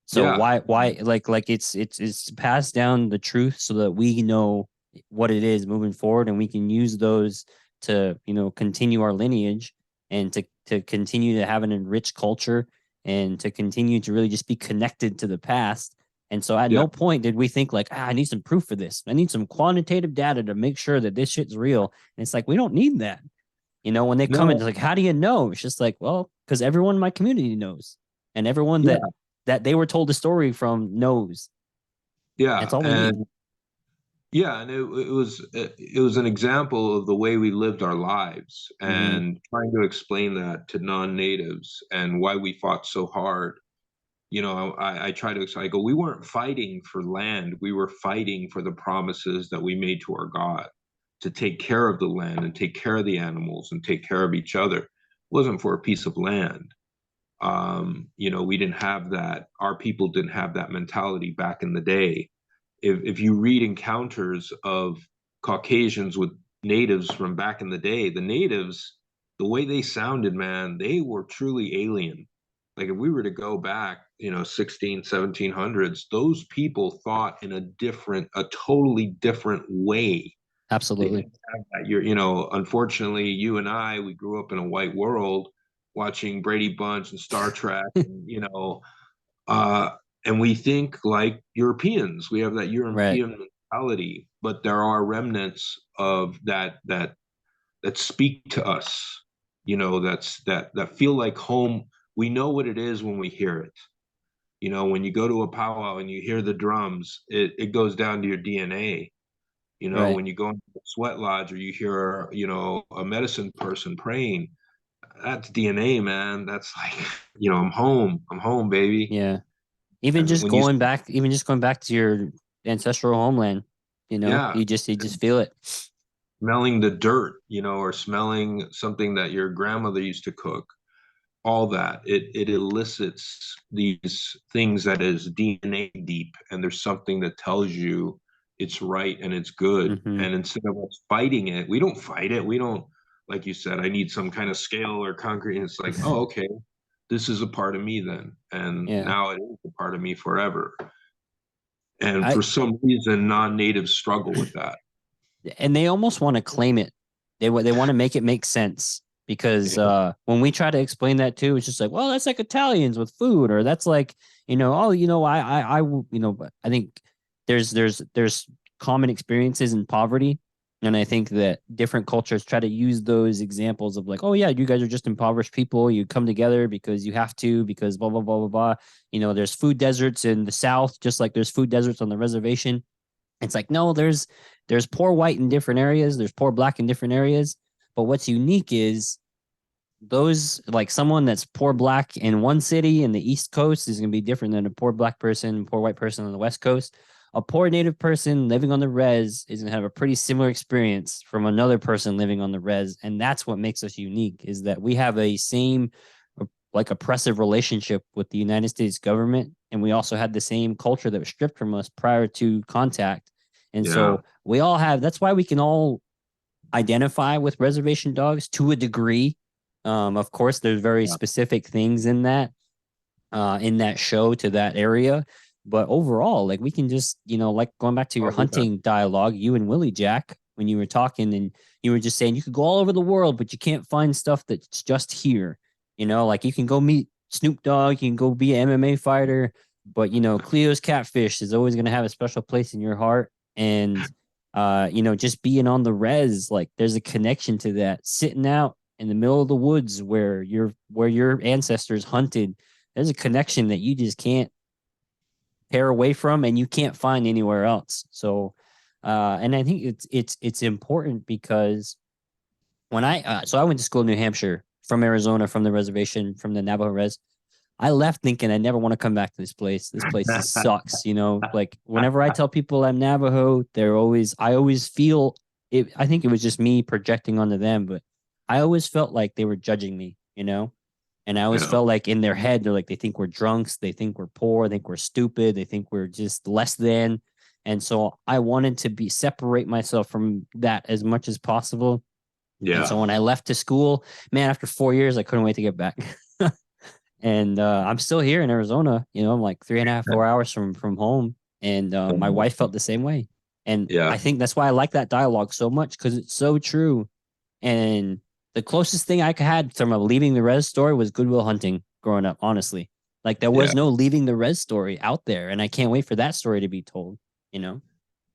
So yeah, why like it's passed down the truth so that we know what it is moving forward, and we can use those to, continue our lineage, and to continue to have an enriched culture, and to continue to really just be connected to the past. And so at yeah, no point did we think like, I need some proof for this. I need some quantitative data to make sure that this shit's real. And it's like, we don't need that. When they come in, no, it's like, how do you know? It's just like, well, because everyone in my community knows, and everyone yeah, that they were told the story from knows. That's yeah, all we need. and yeah, and it was an example of the way we lived our lives, Hmm. and trying to explain that to non-natives and why we fought so hard. I try to I go, we weren't fighting for land, we were fighting for the promises that we made to our God, to take care of the land and take care of the animals and take care of each other. It wasn't for a piece of land. We didn't have that. Our people didn't have that mentality back in the day. If you read encounters of Caucasians with natives from back in the day, the natives, the way they sounded, man, they were truly alien. Like, if we were to go back, 16, 1700s, those people thought in a totally different way. They Absolutely. didn't have that. Unfortunately, you and I, we grew up in a white world watching Brady Bunch and Star Trek, and, uh, and we think like Europeans. We have that Right. European mentality, but there are remnants of that speak to us. That feel like home. We know what it is when we hear it. When you go to a powwow and you hear the drums, it goes down to your DNA. Right. When you go into a sweat lodge or you hear, a medicine person praying, that's DNA, man. That's like, I'm home, baby. Yeah. Even And just when you, going back, to your ancestral homeland, yeah, you just feel it. smelling the dirt, or smelling something that your grandmother used to cook, all that, it elicits these things that is DNA deep, and there's something that tells you it's right and it's good. Hmm. And instead of us fighting it, we don't fight it. We don't, like you said, I need some kind of scale or concrete. And it's like, oh, okay, this is a part of me then. And Yeah. now it is a part of me forever. And I for some reason, non-natives struggle with that. and they almost want to claim it. They want to make it make sense, because when we try to explain that too, it's just like, well, that's like Italians with food, or that's like, oh, but I think there's common experiences in poverty. And I think that different cultures try to use those examples of like, oh yeah, you guys are just impoverished people. You come together because you have to, because blah blah blah blah blah. There's food deserts in the South, just like there's food deserts on the reservation. It's like, no, there's poor white in different areas, there's poor black in different areas. But what's unique is those, like someone that's poor black in one city in the East Coast is going to be different than a poor black person, poor white person on the West Coast. A poor native person living on the res is going to have a pretty similar experience from another person living on the res. And that's what makes us unique, is that we have a same like oppressive relationship with the United States government. And we also had the same culture that was stripped from us prior to contact. And Yeah, so we all have, that's why we can all identify with reservation dogs to a degree. Of course, there's very yeah, specific things in that show to that area. But overall, like we can just, like going back to your oh, yeah, hunting dialogue, you and Willie Jack, when you were talking and you were just saying you could go all over the world, but you can't find stuff that's just here. Like you can go meet Snoop Dogg, you can go be an MMA fighter, but Cleo's Catfish is always going to have a special place in your heart. And just being on the res, like there's a connection to that. Sitting out in the middle of the woods where your ancestors hunted, there's a connection that you just can't tear away from, and you can't find anywhere else. So and I think it's important because when I went to school in New Hampshire, from Arizona, from the reservation, from the Navajo res. I left thinking I never want to come back to this place. This place sucks, Like whenever I tell people I'm Navajo, I always feel it. I think it was just me projecting onto them, but I always felt like they were judging me, you know? And I always Yeah. felt like in their head, they're like, they think we're drunks, they think we're poor, they think we're stupid, they think we're just less than. And so I wanted to separate myself from that as much as possible. And so Yeah. when I left to school, man, after 4 years, I couldn't wait to get back. And I'm still here in Arizona. You know, I'm like 3.5, 4 hours from home. And my wife felt the same way. And I Yeah. think that's why I like that dialogue so much, because it's so true. And the closest thing I had from a leaving the res story was Goodwill Hunting growing up, honestly. Like there was Yeah. no leaving the res story out there. And I can't wait for that story to be told, you know?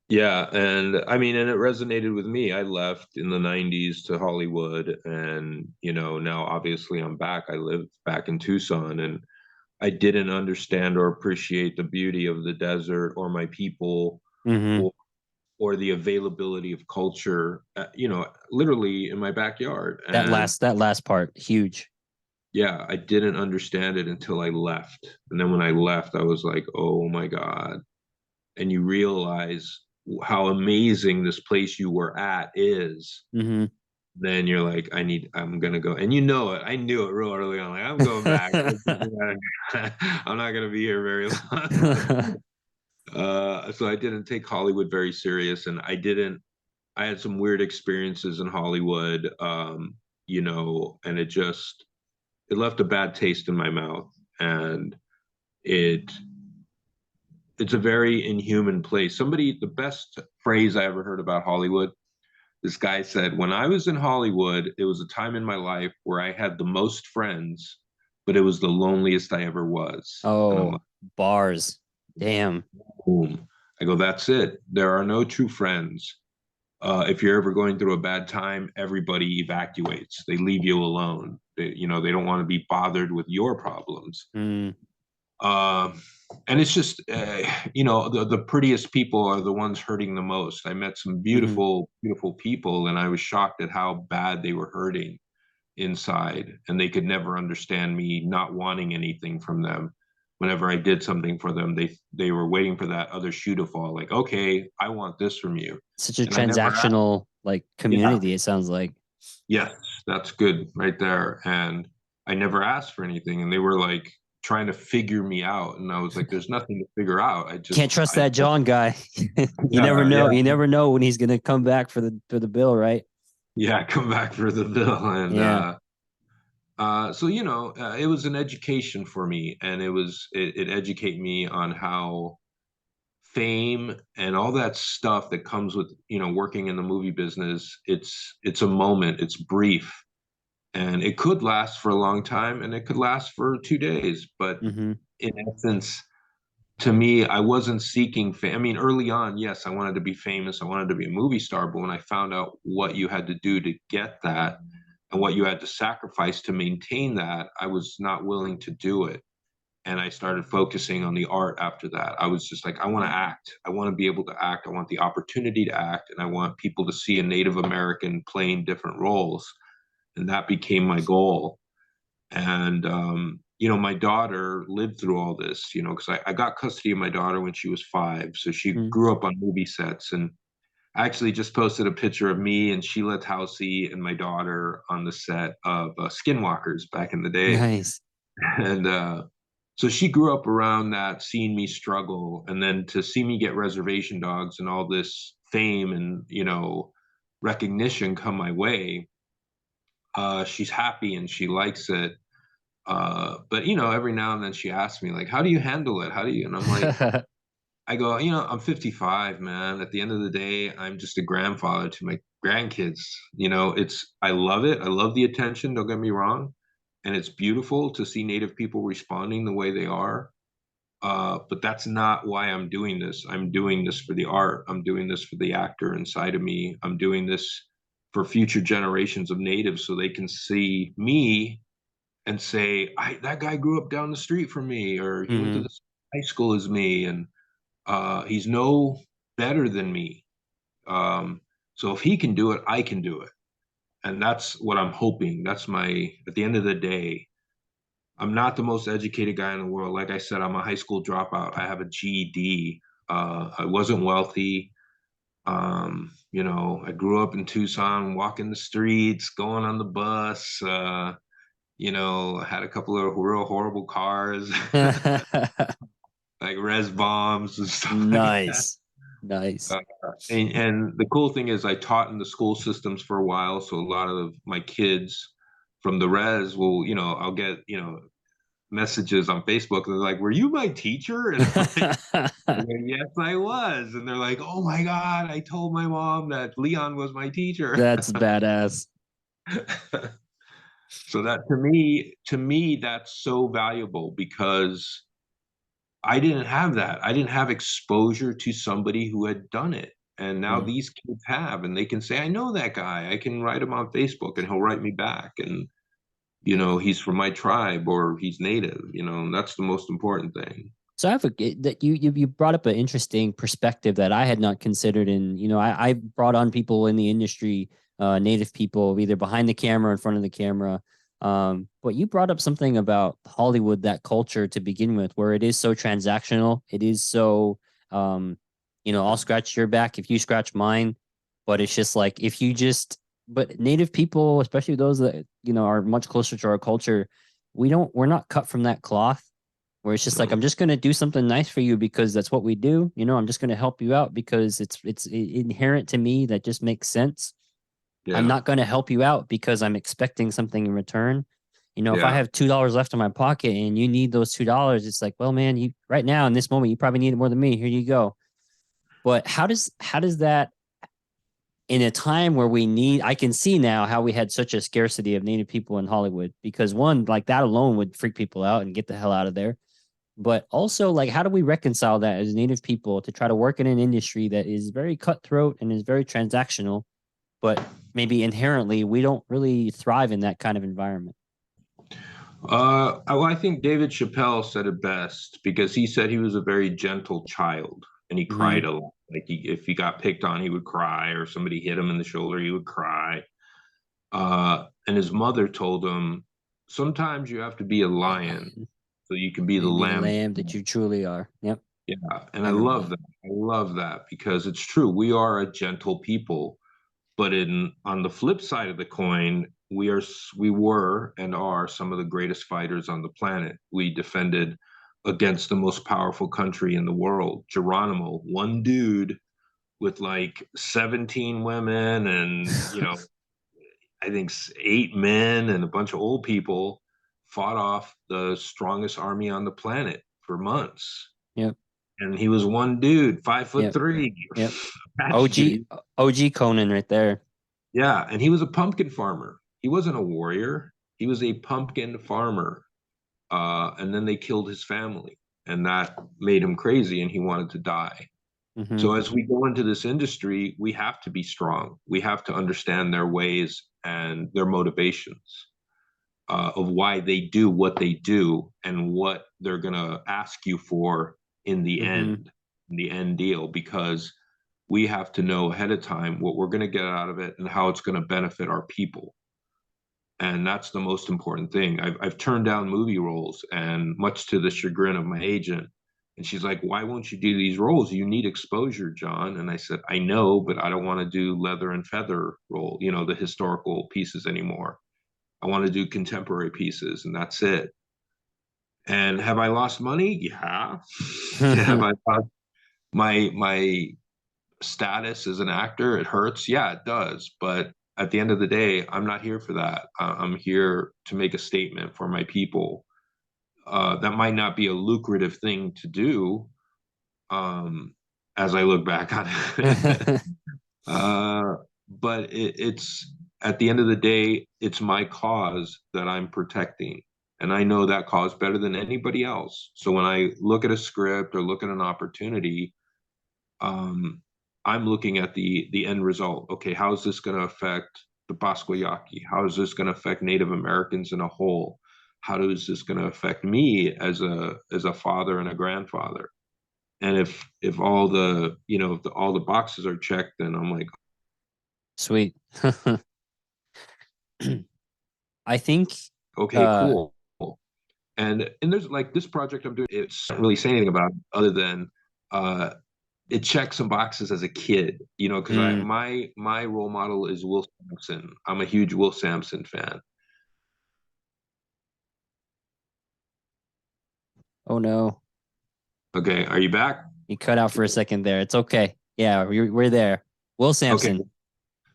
Yeah, and I mean, and it resonated with me. I left in the 90s to Hollywood, and now obviously I'm back. I lived back in Tucson, and I didn't understand or appreciate the beauty of the desert or my people, Mm-hmm. or the availability of culture, literally in my backyard. And That last part, huge. yeah, I didn't understand it until I left. And then when I left, I was like, oh my God. And you realize how amazing this place you were at is. Mm-hmm. Then you're like, I'm gonna go. And you know it. I knew it real early on. Like, I'm going back. I'm not gonna be here very long. So I didn't take Hollywood very serious, and I had some weird experiences in Hollywood, and it left a bad taste in my mouth. And it it's a very inhuman place. The best phrase I ever heard about Hollywood, this guy said, when I was in Hollywood, it was a time in my life where I had the most friends, but it was the loneliest I ever was. And I'm Oh, like, bars. Damn. boom. I go, that's it. There are no true friends. If you're ever going through a bad time, everybody evacuates. They leave you alone. They don't want to be bothered with your problems. Mm, Uh, and it's just, the prettiest people are the ones hurting the most. I met some mm-hmm. beautiful, beautiful people, and I was shocked at how bad they were hurting inside. And they could never understand me not wanting anything from them. Whenever I did something for them, they were waiting for that other shoe to fall. Like, okay, I want this from you. Such a And I never asked. transactional like Yeah, community, it sounds like. yes, that's good right there. And I never asked for anything, and they were like trying to figure me out, and I was like, "There's nothing to figure out. Can't trust that John guy. You never yeah, know. yeah, You never know when he's gonna come back for the bill, right? yeah, come back for the bill." And Yeah. so it was an education for me, and it educated me on how fame and all that stuff that comes with working in the movie business. It's a moment. It's brief. And it could last for a long time, and it could last for 2 days. But Mm-hmm. in essence, to me, I wasn't seeking fame. I mean, early on, yes, I wanted to be famous. I wanted to be a movie star. But when I found out what you had to do to get that and what you had to sacrifice to maintain that, I was not willing to do it. And I started focusing on the art after that. I was just like, I want to act. I want to be able to act. I want the opportunity to act. And I want people to see a Native American playing different roles. And that became my goal. And my daughter lived through all this, because I got custody of my daughter when she was 5, so she Mm. grew up on movie sets. And I actually just posted a picture of me and Sheila Tousey and my daughter on the set of Skinwalkers back in the day. Nice. And so she grew up around that, seeing me struggle, and then to see me get Reservation Dogs and all this fame and recognition come my way. She's happy and she likes it. But every now and then she asks me, like, how do you handle it? How do you? And I'm like, I go, I'm 55, man. At the end of the day, I'm just a grandfather to my grandkids. I love it. I love the attention. Don't get me wrong. And it's beautiful to see Native people responding the way they are. But that's not why I'm doing this. I'm doing this for the art. I'm doing this for the actor inside of me. I'm doing this for future generations of natives so they can see me and say, that guy grew up down the street from me, or he went to Mm-hmm. the high school as me, and he's no better than me. So if he can do it, I can do it. And that's what I'm hoping. At the end of the day, I'm not the most educated guy in the world. Like I said, I'm a high school dropout. I have a GED. I wasn't wealthy. You know, I grew up in Tucson, walking the streets, going on the bus. You know, had a couple of real horrible cars, like res bombs and stuff like that. Nice. Nice. Uh, and the cool thing is, I taught in the school systems for a while, so a lot of my kids from the res will, you know, I'll get, you know, messages on Facebook. They're like, "Were you my teacher?" And I'm like, "Yes, I was." And they're like, "Oh my God, I told my mom that Leon was my teacher." That's badass. So that to me, that's so valuable because I didn't have that. I didn't have exposure to somebody who had done it. And now Mm. these kids have, and they can say, I know that guy. I can write him on Facebook and he'll write me back. And, you know, he's from my tribe or he's native, you know, and that's the most important thing. So I have that you brought up an interesting perspective that I had not considered. And I brought on people in the industry, native people, either behind the camera, in front of the camera. But you brought up something about Hollywood, that culture to begin with, where it is so transactional. It is so, I'll scratch your back if you scratch mine. But it's just like if you just, but native people, especially those that are much closer to our culture, we're not cut from that cloth where it's just like, I'm just going to do something nice for you because that's what we do. I'm just going to help you out because it's inherent to me. That just makes sense. I'm Yeah. not going to help you out because I'm expecting something in return. If I Yeah. have $2 left in my pocket and you need those $2, it's like, well, man, you right now in this moment, you probably need it more than me. Here you go. But how does that, in a time where I can see now how we had such a scarcity of native people in Hollywood, because one, like that alone would freak people out and get the hell out of there. But also, like, how do we reconcile that as native people to try to work in an industry that is very cutthroat and is very transactional, but maybe inherently we don't really thrive in that kind of environment? Well, I think David Chappelle said it best because he said he was a very gentle child and he Mm-hmm. cried a lot. Like if he got picked on, he would cry, or somebody hit him in the shoulder, he would cry. And his mother told him, sometimes you have to be a Be a lion lion. so you can be So the you be the lamb. lamb that you truly are. Yep. Yeah, and I I remember love that. that. I love that because it's true. We are a gentle people, but on the flip side of the coin, we were and are some of the greatest fighters on the planet. We defended against the most powerful country in the world, Geronimo, one dude with like 17 women and I think 8 men and a bunch of old people fought off the strongest army on the planet for months. Yep. And he was one dude, 5 foot Yep. three. Yep. Apache OG dude. OG Conan right there. Yeah, and he was a pumpkin farmer. He wasn't a warrior. He was a pumpkin farmer. And then they killed his family, and that made him crazy, and he wanted to die. Mm-hmm. So as we go into this industry, we have to be strong. We have to understand their ways and their motivations, of why they do what they do and what they're going to ask you for Mm-hmm. in the end deal, because we have to know ahead of time what we're going to get out of it and how it's going to benefit our people. And that's the most important thing. I've turned down movie roles, and much to the chagrin of my agent. And she's like, "Why won't you do these roles? You need exposure, John." And I said, "I know, but I don't want to do leather and feather role, the historical pieces anymore. I want to do contemporary pieces, and that's it." And have I lost money? Yeah. Have I lost my status as an actor? It hurts. Yeah, it does. But at the end of the day, I'm not here for that. I'm here to make a statement for my people. That might not be a lucrative thing to do, as I look back on it. But it's at the end of the day, it's my cause that I'm protecting. And I know that cause better than anybody else. So when I look at a script or look at an opportunity, um, I'm looking at the end result. Okay, how is this going to affect the Basquiat? How is this going to affect Native Americans in a whole? How is this going to affect me as a father and a grandfather? And if all the all the boxes are checked, then I'm like, Sweet. I think okay, uh cool. And there's like this project I'm doing. It's not really saying anything about it other than uh, it checked some boxes as a kid, you know, because Mm. my role model is Will Sampson. I'm a huge Will Sampson fan. Oh no, Okay, are you back? you cut out for a second there. It's okay. Yeah, we're there. Will Okay, Sampson.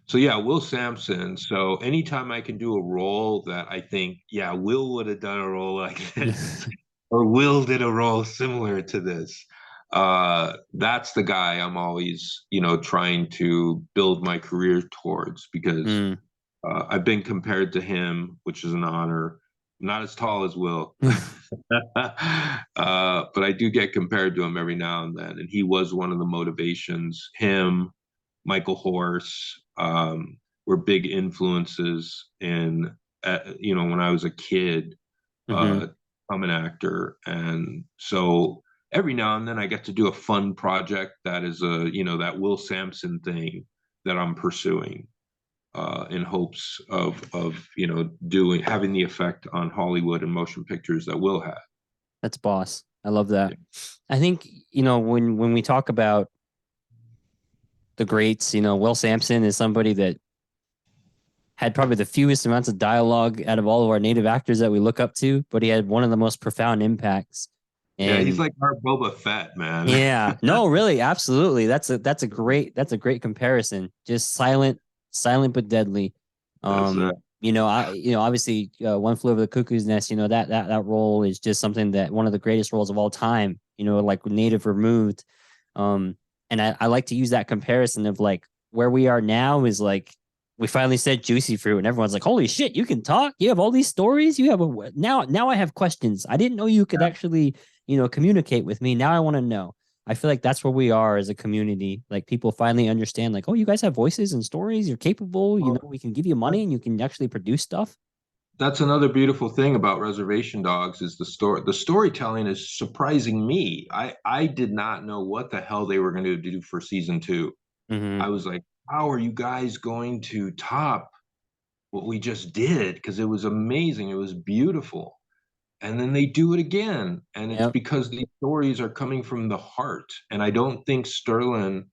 so yeah, Will Sampson. So anytime I can do a role that I think, yeah, Will would have done a role like this, or Will did a role similar to this, that's the guy I'm always, you know, trying to build my career towards because Mm. I've been compared to him, which is an honor. Not as tall as Will, but I do get compared to him every now and then. And he was one of the motivations. Him, Michael Horse, were big influences in, you know, when I was a kid, Hmm. I'm an actor. And so every now and then I get to do a fun project that is a, you know, that Will Sampson thing that I'm pursuing in hopes of you know doing having the effect on Hollywood and motion pictures that Will have. That's boss. I love that. Yeah. I think, when we talk about the greats, Will Sampson is somebody that had probably the fewest amounts of dialogue out of all of our native actors that we look up to, but he had one of the most profound impacts. Yeah, he's And like our Boba Fett, man. yeah, no, really, absolutely. That's a great comparison. Just silent but deadly. That's Obviously, One Flew Over the Cuckoo's Nest. That role is just something that one of the greatest roles of all time. Like native removed. And I like to use that comparison of like where we are now is like we finally said juicy fruit, and everyone's like, "Holy shit, you can talk! You have all these stories. You have a now. I have questions. I didn't know you could actually." Communicate with me. Now I want to know. I feel like that's where we are as a community. Like people finally understand, like, oh, you guys have voices and stories. You're capable. We can give you money and you can actually produce stuff. that's another beautiful thing about Reservation Dogs is the story. The storytelling is surprising me. I did not know what the hell they were going to do for season two. Mm-hmm. I was like, how are you guys going to top what we just did? Because it was amazing. It was beautiful. And then they do it again, and it's Yep. because these stories are coming from the heart. And I don't think Sterling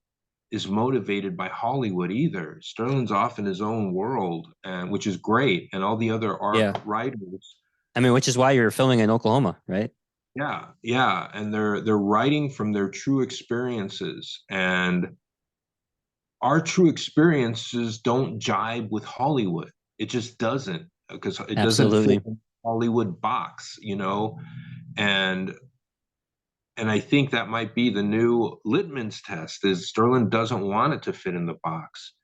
is motivated by Hollywood either. Sterling's off in his own world, and which is great. And all the other art Yeah. writers, I mean, which is why you're filming in Oklahoma, right? yeah, yeah, and they're writing from their true experiences. And our true experiences don't jibe with Hollywood. It just doesn't, because it doesn't fit Absolutely. in the Hollywood box, you know. And I think that might be the new litmus test is Sterling doesn't want it to fit in the box.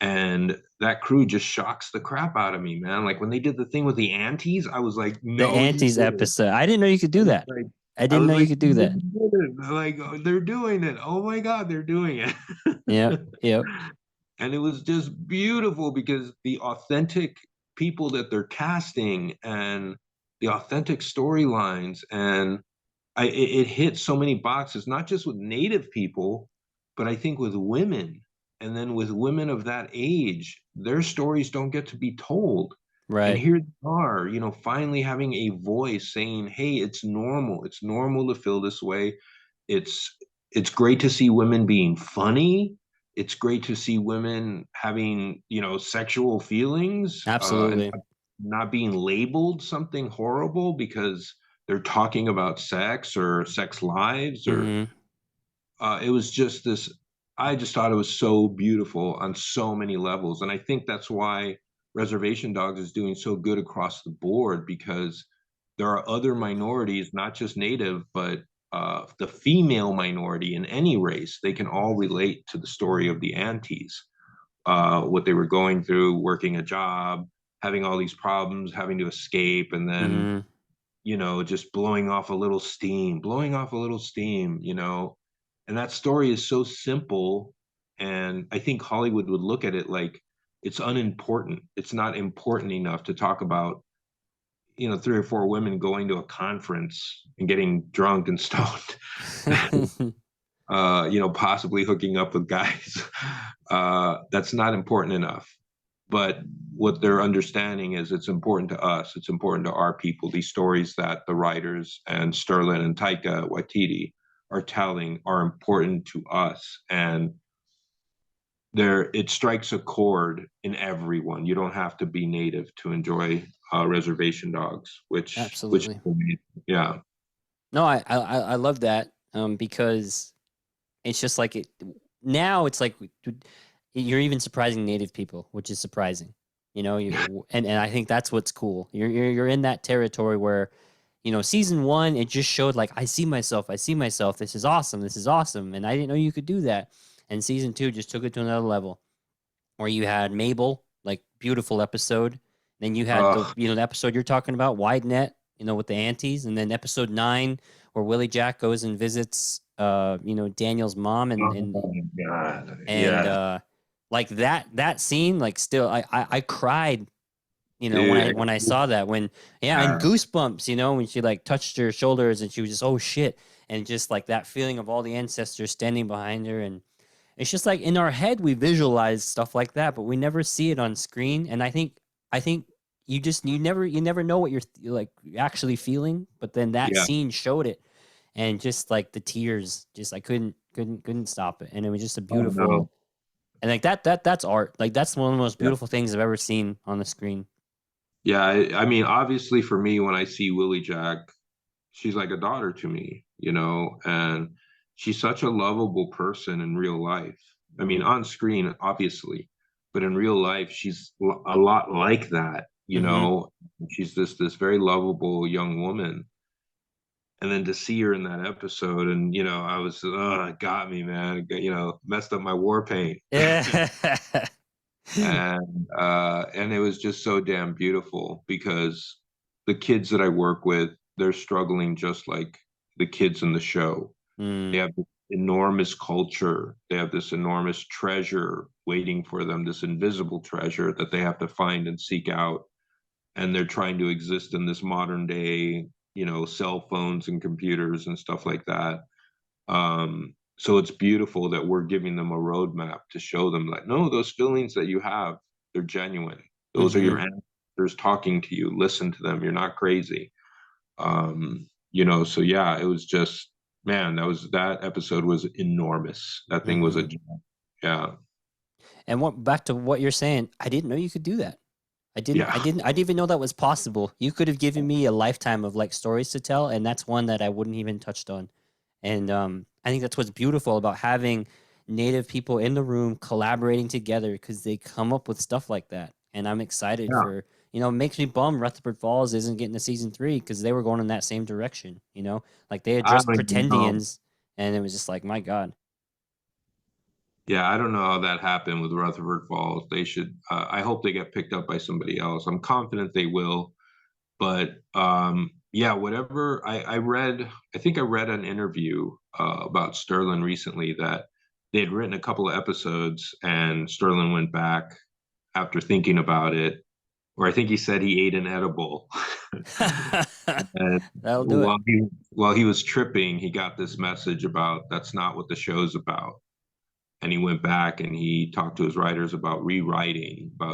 And that crew just shocks the crap out of me, man. Like when they did the thing with the antes, I was like, The no, you antes didn't. episode. I didn't know you could I do was that. like, I I didn't was know you like, could do no, that. you didn't. Like, oh, they're doing it. Oh my God, they're doing it. Yep. Yep. And it was just beautiful because the authentic people that they're casting and the authentic storylines and it hit so many boxes, not just with Native people, but I think with women. And then with women of that age, their stories don't get to be told. And Right. here they are, you know, finally having a voice saying, hey, it's normal. It's normal to feel this way. It's it's great to see women being funny. It's great to see women having, you know, sexual feelings and Absolutely. not being labeled something horrible because they're talking about sex or sex lives or Mm-hmm. it was just this. I just thought it was so beautiful on so many levels, and I think that's why Reservation Dogs is doing so good across the board because there are other minorities, not just Native, but the female minority in any race. They can all relate to the story of the aunties, what they were going through, working a job, having all these problems, having to escape, and then Mm-hmm. you know, just blowing off a little steam, you know. And that story is so simple. And I think Hollywood would look at it like it's unimportant. It's not important enough to talk about, you know, three or four women going to a conference and getting drunk and stoned, you know, possibly hooking up with guys. That's not important enough. But what they're understanding is it's important to us. It's important to our people. These stories that the writers and Sterling and Taika Waititi are telling are important to us, and there it strikes a chord in everyone. You don't have to be native to enjoy Reservation Dogs, which Absolutely. yeah. No, I love that because it's just like it now. It's like you're even surprising native people, which is surprising. You know, and I think that's what's cool. You're in that territory where, you know, season one it just showed like I see myself, I see myself. This is awesome. This is awesome, and I didn't know you could do that. And season two just took it to another level, where you had Mabel, like beautiful episode. Then you had the the episode you're talking about, Wide Net, you know, with the aunties, and then episode 9 where Willie Jack goes and visits Daniel's mom Oh my God. and Yeah, like that scene, like still I cried, you know, when dude. I saw that when and Yeah. goosebumps, you know, when she like touched her shoulders and she was just oh shit, and just like that feeling of all the ancestors standing behind her. And it's just like in our head we visualize stuff like that, but we never see it on screen. And I think you never know what you're like actually feeling, but then that Yeah. scene showed it. And just like the tears, just I couldn't stop it. And it was just a Oh no. beautiful, and like that's art. Like that's one of the most Yeah. beautiful things I've ever seen on the screen. Yeah. I mean, obviously for me, when I see Willie Jack, she's like a daughter to me, and she's such a lovable person in real life. I mean, on screen, obviously, but in real life, she's a lot like that, Mm-hmm. She's this very lovable young woman. And then to see her in that episode, and I was, it got me, man. Messed up my war paint. Yeah. And it was just so damn beautiful because the kids that I work with, they're struggling just like the kids in the show. They Mm, have this enormous culture. They have this enormous treasure waiting for them, this invisible treasure that they have to find and seek out. And they're trying to exist in this modern day, cell phones and computers and stuff like that. So it's beautiful that we're giving them a roadmap to show them like, no, those feelings that you have, they're genuine. Those are mm-hmm. your ancestors talking to you. Listen to them. You're not crazy. So yeah, it was just, man, that episode was enormous. That thing was Mm-hmm. a yeah. And what back to what you're saying, I didn't know you could do that. Yeah. I didn't even know that was possible. You could have given me a lifetime of like stories to tell, and that's one that I wouldn't even touched on. And I think that's what's beautiful about having native people in the room collaborating together, because they come up with stuff like that. And I'm excited Yeah. for, it makes me bum Rutherford Falls isn't getting to season 3 because they were going in that same direction, like they I addressed don't even know. pretendians, and it was just like, my God. Yeah, I don't know how that happened with Rutherford Falls. They should. I hope they get picked up by somebody else. I'm confident they will. But yeah, whatever. I read. I think I read an interview about Sterling recently that they had written a couple of episodes, and Sterling went back after thinking about it, or I think he said he ate an edible. And That'll do it. while he was tripping, he got this message about that's not what the show's about. And he went back and he talked to his writers about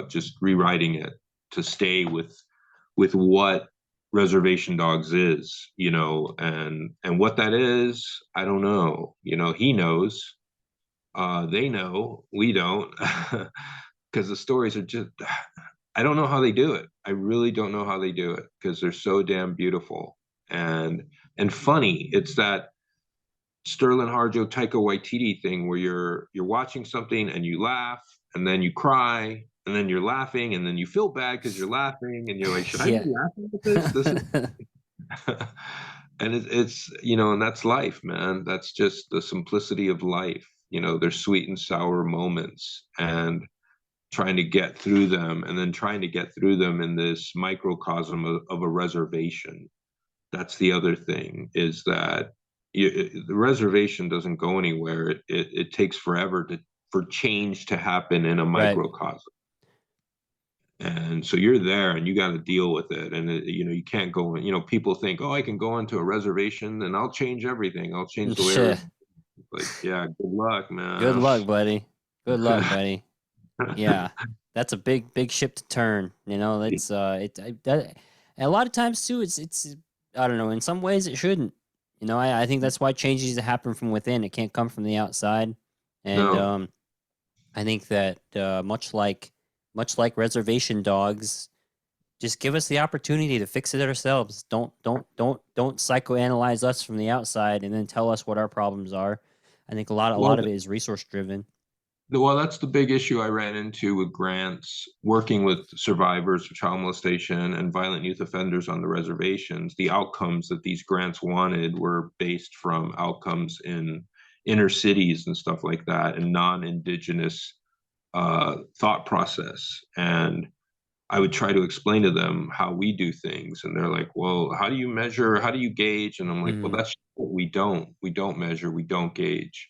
just rewriting it to stay with what Reservation Dogs is, and what that is, I don't know. He knows. They know, we don't, because the stories are just. I don't know how they do it. I really don't know how they do it because they're so damn beautiful and funny. It's that Sterling Harjo Taika Waititi thing where you're watching something and you laugh and then you cry and then you're laughing and then you feel bad because you're laughing and you're like, should I be Yeah. laughing at this? This is and it's and that's life, man. That's just the simplicity of life. There's sweet and sour moments and trying to get through them and then trying to get through them in this microcosm of a reservation. That's the other thing is that the reservation doesn't go anywhere. It takes forever for change to happen in a Right. microcosm. And so you're there and you got to deal with it. And, you can't go in, people think, oh, I can go into a reservation and I'll change everything. I'll change the way Shit. everything. Like, yeah, good luck, Good man. luck, buddy. Good luck, buddy. Yeah, that's a big ship to turn. It's that a lot of times too. It's I don't know. In some ways, it shouldn't. You know, I think that's why change needs to happen from within. It can't come from the outside. And No. I think that much like Reservation Dogs, just give us the opportunity to fix it ourselves. Don't psychoanalyze us from the outside and then tell us what our problems are. I think a Well, lot of it is resource driven. well, that's the big issue I ran into with grants, working with survivors of child molestation and violent youth offenders on the reservations. The outcomes that these grants wanted were based from outcomes in inner cities and stuff like that, and non-indigenous thought process. And I would try to explain to them how we do things, and they're like, "Well, how do you measure? How do you gauge?" And I'm like, "Well, Mm, that's what we don't. We don't measure. We don't gauge."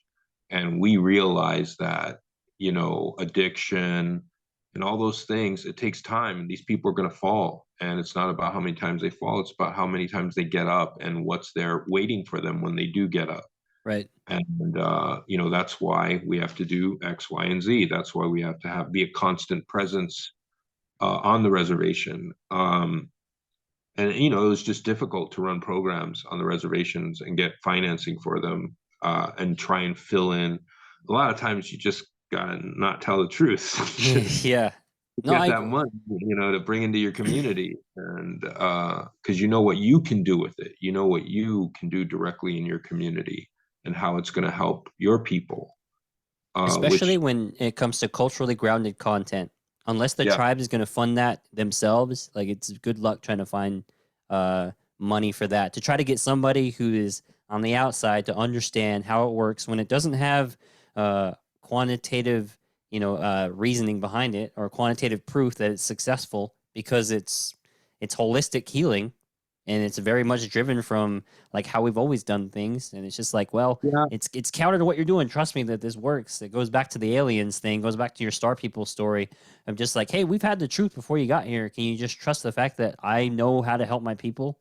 And we realize that, addiction and all those things, it takes time, and these people are going to fall. And it's not about how many times they fall; it's about how many times they get up and what's there waiting for them when they do get up. right. And that's why we have to do X, Y, and Z. That's why we have to be a constant presence on the reservation. And it was just difficult to run programs on the reservations and get financing for them, and try and fill in. A lot of times you just gotta not tell the truth. Just Yeah. No, get I that money, to bring into your community, and because you know what you can do with it. You know what you can do directly in your community and how it's going to help your people. especially Which, when it comes to culturally grounded content. Unless the yeah, tribe is going to fund that themselves, like it's good luck trying to find uh, money for that. To try to get somebody who is on the outside to understand how it works when it doesn't have quantitative, reasoning behind it or quantitative proof that it's successful because it's holistic healing and it's very much driven from like how we've always done things. And it's just like, well, yeah, it's counter to what you're doing. Trust me that this works. It goes back to the aliens thing, goes back to your Star People story of just like, hey, we've had the truth before you got here. Can you just trust the fact that I know how to help my people?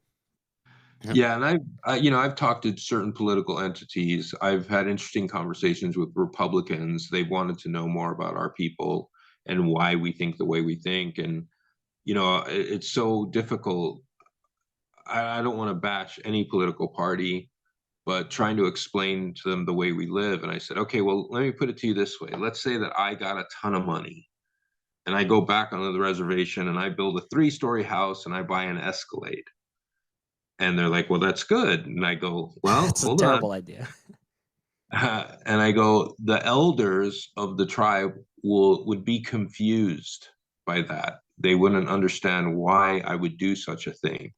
Yep. yeah. And I've talked to certain political entities. I've had interesting conversations with Republicans. They wanted to know more about our people and why we think the way we think. And it's so difficult. I don't want to bash any political party, but trying to explain to them the way we live. And I said, okay, well, let me put it to you this way. Let's say that I got a ton of money and I go back onto the reservation and I build a 3-story house and I buy an Escalade. And they're like, well, that's good. And I go, well, It's a hold on. terrible idea. And I go, the elders of the tribe would be confused by that. They wouldn't understand why I would do such a thing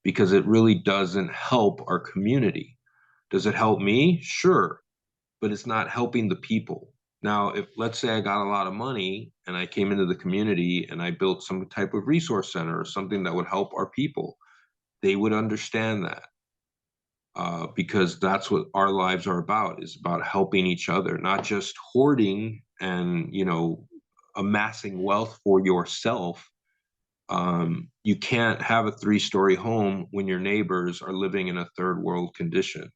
because it really doesn't help our community. Does it help me? Sure, but it's not helping the people. Now, if let's say I got a lot of money and I came into the community and I built some type of resource center or something that would help our people, they would understand that, because that's what our lives are about, is about helping each other, not just hoarding and amassing wealth for yourself. You can't have a 3-story home when your neighbors are living in a third world condition.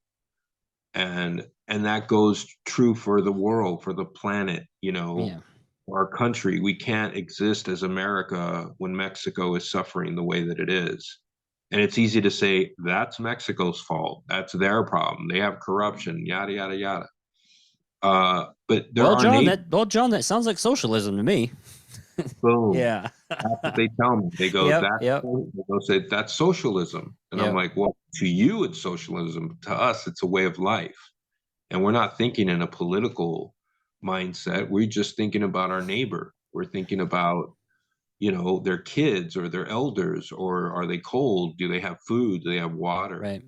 And that goes true for the world, for the planet, Yeah, our country. We can't exist as America when Mexico is suffering the way that it is. And it's easy to say that's Mexico's fault, that's their problem, they have corruption, yada yada yada. But there are neighbors. John, that sounds like socialism to me. Boom. Yeah. That's what they tell me. They go, Yep. Yep. they'll say that's socialism. And I'm Yep. like, well, to you it's socialism. To us, it's a way of life. And we're not thinking in a political mindset. We're just thinking about our neighbor. We're thinking about, their kids or their elders, or are they cold? Do they have food? Do they have water? Right.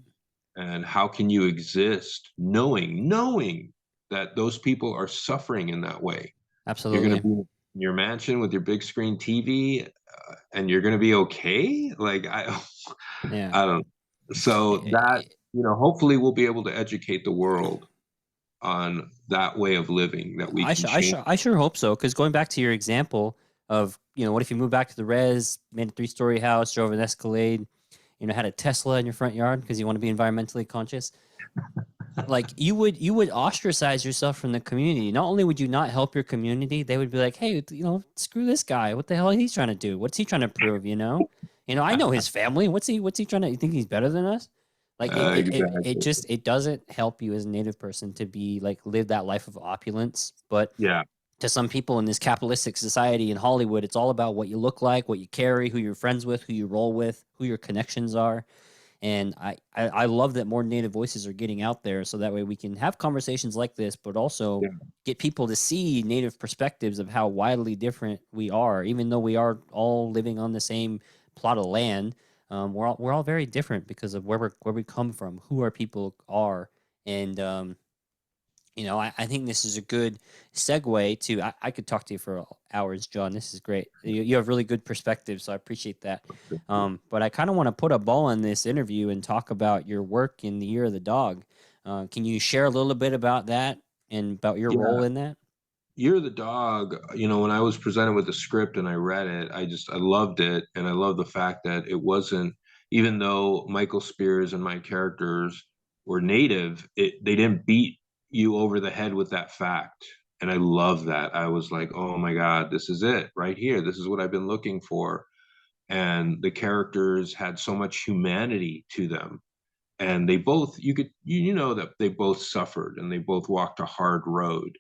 And how can you exist knowing that those people are suffering in that way? You're going to Absolutely. be in your mansion with your big screen TV, and you're going to be okay. Like, Yeah. I don't. So that, hopefully we'll be able to educate the world on that way of living, that we can change. I sure hope so. Because going back to your example of, what if you moved back to the res, made a 3-story house, drove an Escalade, had a Tesla in your front yard because you want to be environmentally conscious. Like you would ostracize yourself from the community. Not only would you not help your community, they would be like, hey, screw this guy. What the hell he's trying to do? What's he trying to prove? I know his family. What's he trying to? You think he's better than us? Like Exactly. it doesn't help you as a native person to be like live that life of opulence, but Yeah. to some people in this capitalistic society in Hollywood, it's all about what you look like, what you carry, who you're friends with, who you roll with, who your connections are. And I love that more native voices are getting out there so that way we can have conversations like this, but also Yeah. get people to see native perspectives of how widely different we are, even though we are all living on the same plot of land. We're all very different because of where we come from, who our people are, and I think this is a good segue to. I could talk to you for hours, John. This is great. You have really good perspective, so I appreciate that. But I kind of want to put a ball on this interview and talk about your work in the Year of the Dog. Can you share a little bit about that and about your role Yeah. in that? You're the Dog, when I was presented with the script and I read it, I loved it. And I love the fact that it wasn't, even though Michael Spears and my characters were native, they didn't beat you over the head with that fact. And I love that. I was like, oh my God, this is it right here. This is what I've been looking for. And the characters had so much humanity to them. And they both, you know that they both suffered and they both walked a hard road,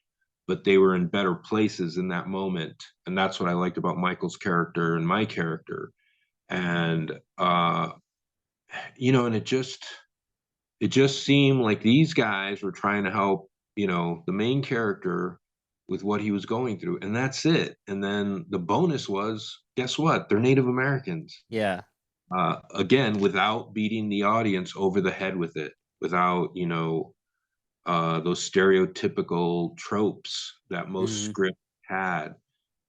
but they were in better places in that moment. And that's what I liked about Michael's character and my character. And and it just seemed like these guys were trying to help, the main character with what he was going through, and that's it. And then the bonus was, guess what, they're Native Americans. Yeah. Again, without beating the audience over the head with it, without those stereotypical tropes that most Hmm. scripts had.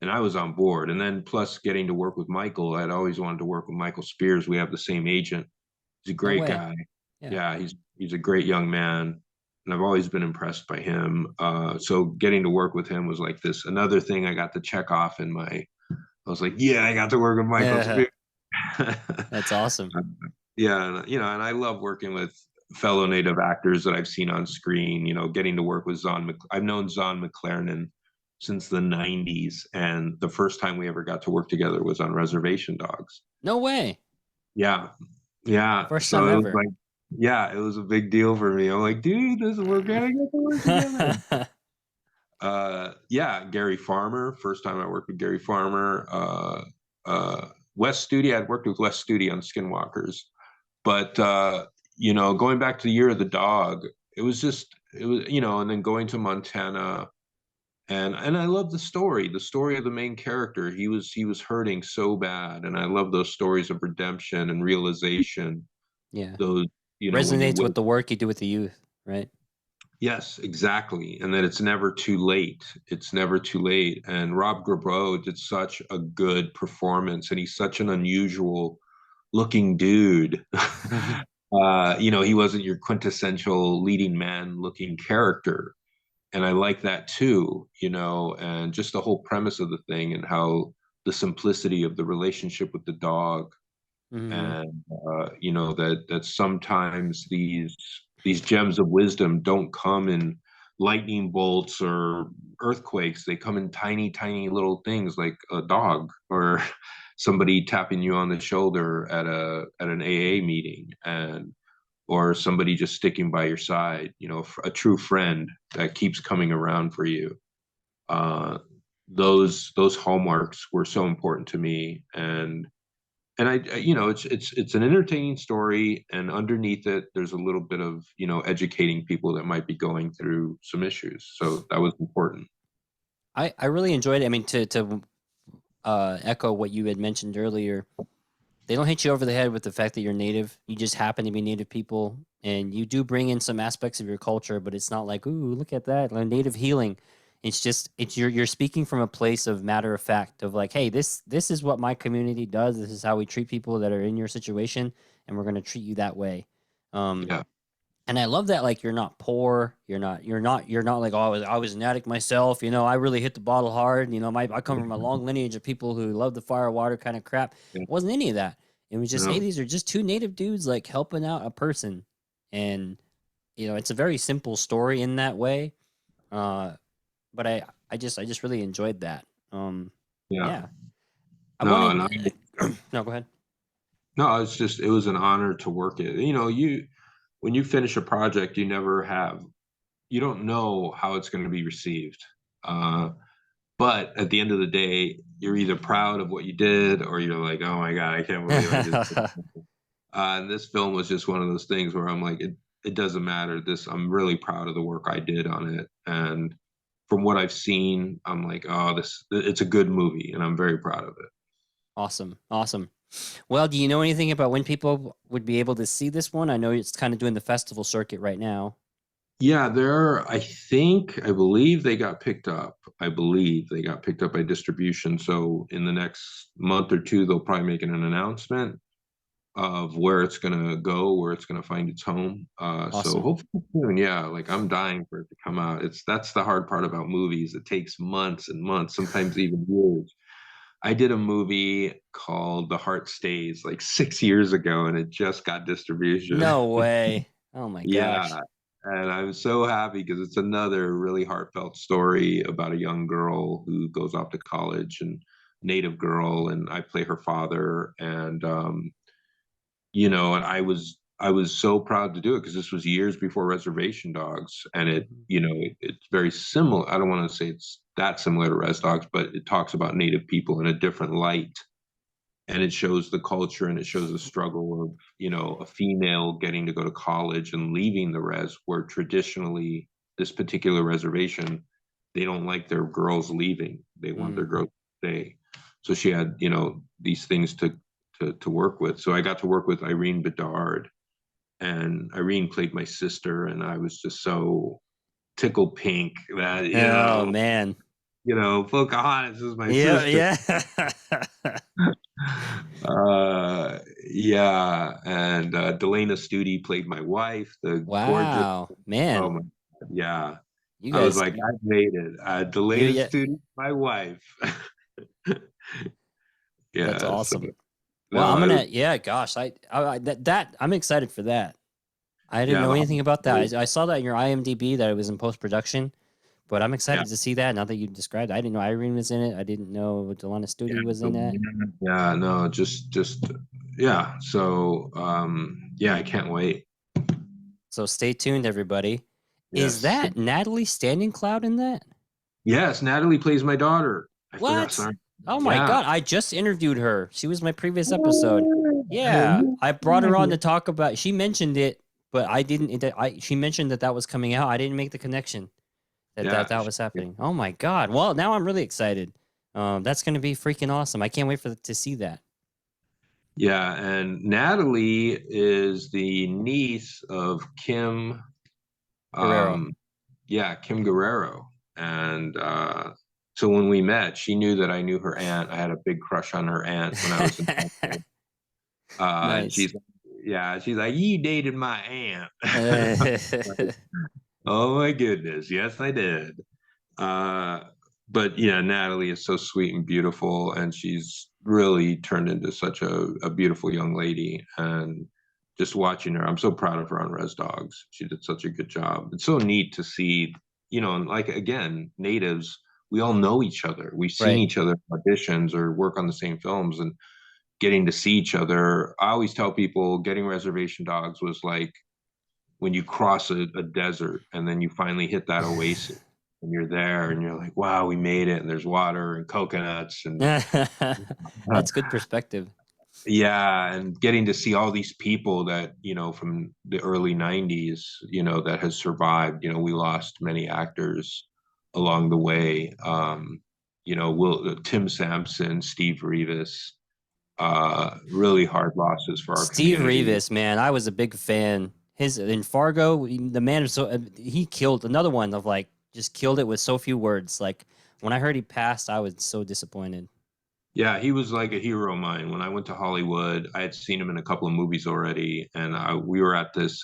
And I was on board. And then plus getting to work with Michael, I'd always wanted to work with Michael Spears. We have the same agent. He's a No great way. guy. Yeah. Yeah, he's a great young man. And I've always been impressed by him. So getting to work with him was like this another thing I got to check off I was like, yeah, I got to work with Michael Yeah. Spears. That's awesome. Yeah, and I love working with fellow Native actors that I've seen on screen. Getting to work with I've known Zahn McClarnon since the '90s, and the first time we ever got to work together was on Reservation Dogs. No way. Yeah, yeah. First So time it was ever. like, yeah, it was a big deal for me. I'm like, dude, we're gonna get to work together. Yeah, Gary Farmer. First time I worked with Gary Farmer. Wes Studi. I'd worked with Wes Studi on Skinwalkers. But going back to the Year of the Dog, and then going to Montana, and I love the story of the main character. He was hurting so bad, and I love those stories of redemption and realization. Yeah. Those, when you Resonates with wait. the work you do with the youth, right? Yes, exactly, and that it's never too late. It's never too late. And Rob Grabeau did such a good performance, and he's such an unusual looking dude. He wasn't your quintessential leading man looking character. And I like that too, and just the whole premise of the thing and how the simplicity of the relationship with the dog. Hmm. And that sometimes these gems of wisdom don't come in lightning bolts or earthquakes. They come in tiny, tiny little things like a dog or somebody tapping you on the shoulder at an AA meeting, and or somebody just sticking by your side, a true friend that keeps coming around for you. uh, those hallmarks were so important to me. And it's an entertaining story, and underneath it there's a little bit of educating people that might be going through some issues, so that was important. I really enjoyed it. I mean, to echo what you had mentioned earlier, they don't hit you over the head with the fact that you're native. You just happen to be native people, and you do bring in some aspects of your culture, but it's not like, ooh, look at that, like native healing. It's just you're speaking from a place of matter of fact of like, hey, this is what my community does. This is how we treat people that are in your situation, and we're gonna treat you that way. Um, Yeah. and I love that, like, you're not poor, you're not like, oh, I was an addict myself, I really hit the bottle hard, I come from a long lineage of people who love the fire water kind of crap. Yeah. It wasn't any of that. It was just, hey, No. these are just two native dudes like helping out a person, and it's a very simple story in that way. Uh, but I just really enjoyed that. Yeah. Yeah, I No, and wanted. No, go ahead. no, it was an honor to work it. when you finish a project, you don't know how it's going to be received. But at the end of the day, you're either proud of what you did or you're like, oh my God, I can't believe I just did this. And this film was just one of those things where I'm like, it doesn't matter. I'm really proud of the work I did on it. And from what I've seen, I'm like, oh, it's a good movie, and I'm very proud of it. Awesome. Awesome. Well, do you know anything about when people would be able to see this one? I know it's kind of doing the festival circuit right now. Yeah, I believe they got picked up. I believe they got picked up by distribution. So in the next month or two, they'll probably make an announcement of where it's gonna go, where it's gonna find its home. So Awesome. hopefully soon, yeah. Like I'm dying for it to come out. That's the hard part about movies. It takes months and months, sometimes even years. I did a movie called The Heart Stays like 6 years ago, and it just got distribution. No way. Oh my Yeah, gosh. and I'm so happy because it's another really heartfelt story about a young girl who goes off to college, and native girl, and I play her father. And and I was so proud to do it because this was years before Reservation Dogs, and Mhm. it's very similar. I don't want to say it's that similar to Res Dogs, but it talks about native people in a different light, and it shows the culture, and it shows the struggle of a female getting to go to college and leaving the res, where traditionally this particular reservation, they don't like their girls leaving, they want their Mm. girls to stay. So she had these things to work with. So I got to work with Irene Bedard, and Irene played my sister, and I was just so tickled pink that Oh man. Pocahontas is my Yeah, sister. yeah. Yeah, and Delana Studi played my wife, the gorgeous. Wow, Oh man. my God, yeah. You I was guys, like, I made it. you Delana yeah, Studi, my wife. that's Yeah, so awesome. Well, I'm no, gonna, yeah, gosh, that I'm excited for that. I didn't yeah, know anything about that. I saw that in your IMDb that it was in post production, but I'm yeah, excited to see that now that you described it. I didn't know Irene was in it. I didn't know Delana yeah, Studi was in it. yeah, no, just yeah. So yeah, I can't wait. So stay tuned, everybody. Is Yes, that Natalie Standing Cloud in that? yes. Natalie plays my daughter. I forgot. What? Sorry. Oh my Yeah. God. I just interviewed her. She was my previous episode. Yeah. I brought her on to talk about, she mentioned it, but I didn't, she mentioned that that was coming out. I didn't make the connection Yeah. that was happening. Oh my God. Well, now I'm really excited. That's going to be freaking awesome. I can't wait to see that. Yeah, and Natalie is the niece of Kim, Guerrero. um, yeah, Kim Guerrero. And so when we met, she knew that I knew her aunt. I had a big crush on her aunt when I was in high school. And Nice. she's like, you dated my aunt. Oh my goodness, yes, I did. Uh, but yeah, Natalie is so sweet and beautiful, and she's really turned into such a beautiful young lady. And just watching her, I'm so proud of her on Res Dogs. She did such a good job. It's so neat to see, and like again, natives, we all know each other. We've seen Right. each other in auditions or work on the same films, and getting to see each other. I always tell people getting Reservation Dogs was like when you cross a desert and then you finally hit that oasis, and you're there and you're like, wow, we made it, and there's water and coconuts and That's good perspective. yeah, and getting to see all these people that from the early 90s, that has survived. We lost many actors along the way. Will Tim Sampson, Steve Rivas, really hard losses for our Steve community. Rivas, man, I was a big fan. His in Fargo, the man is so he killed another one of like just killed it with so few words. Like when I heard he passed, I was so disappointed. Yeah, he was like a hero of mine. When I went to Hollywood, I had seen him in a couple of movies already, and we were at this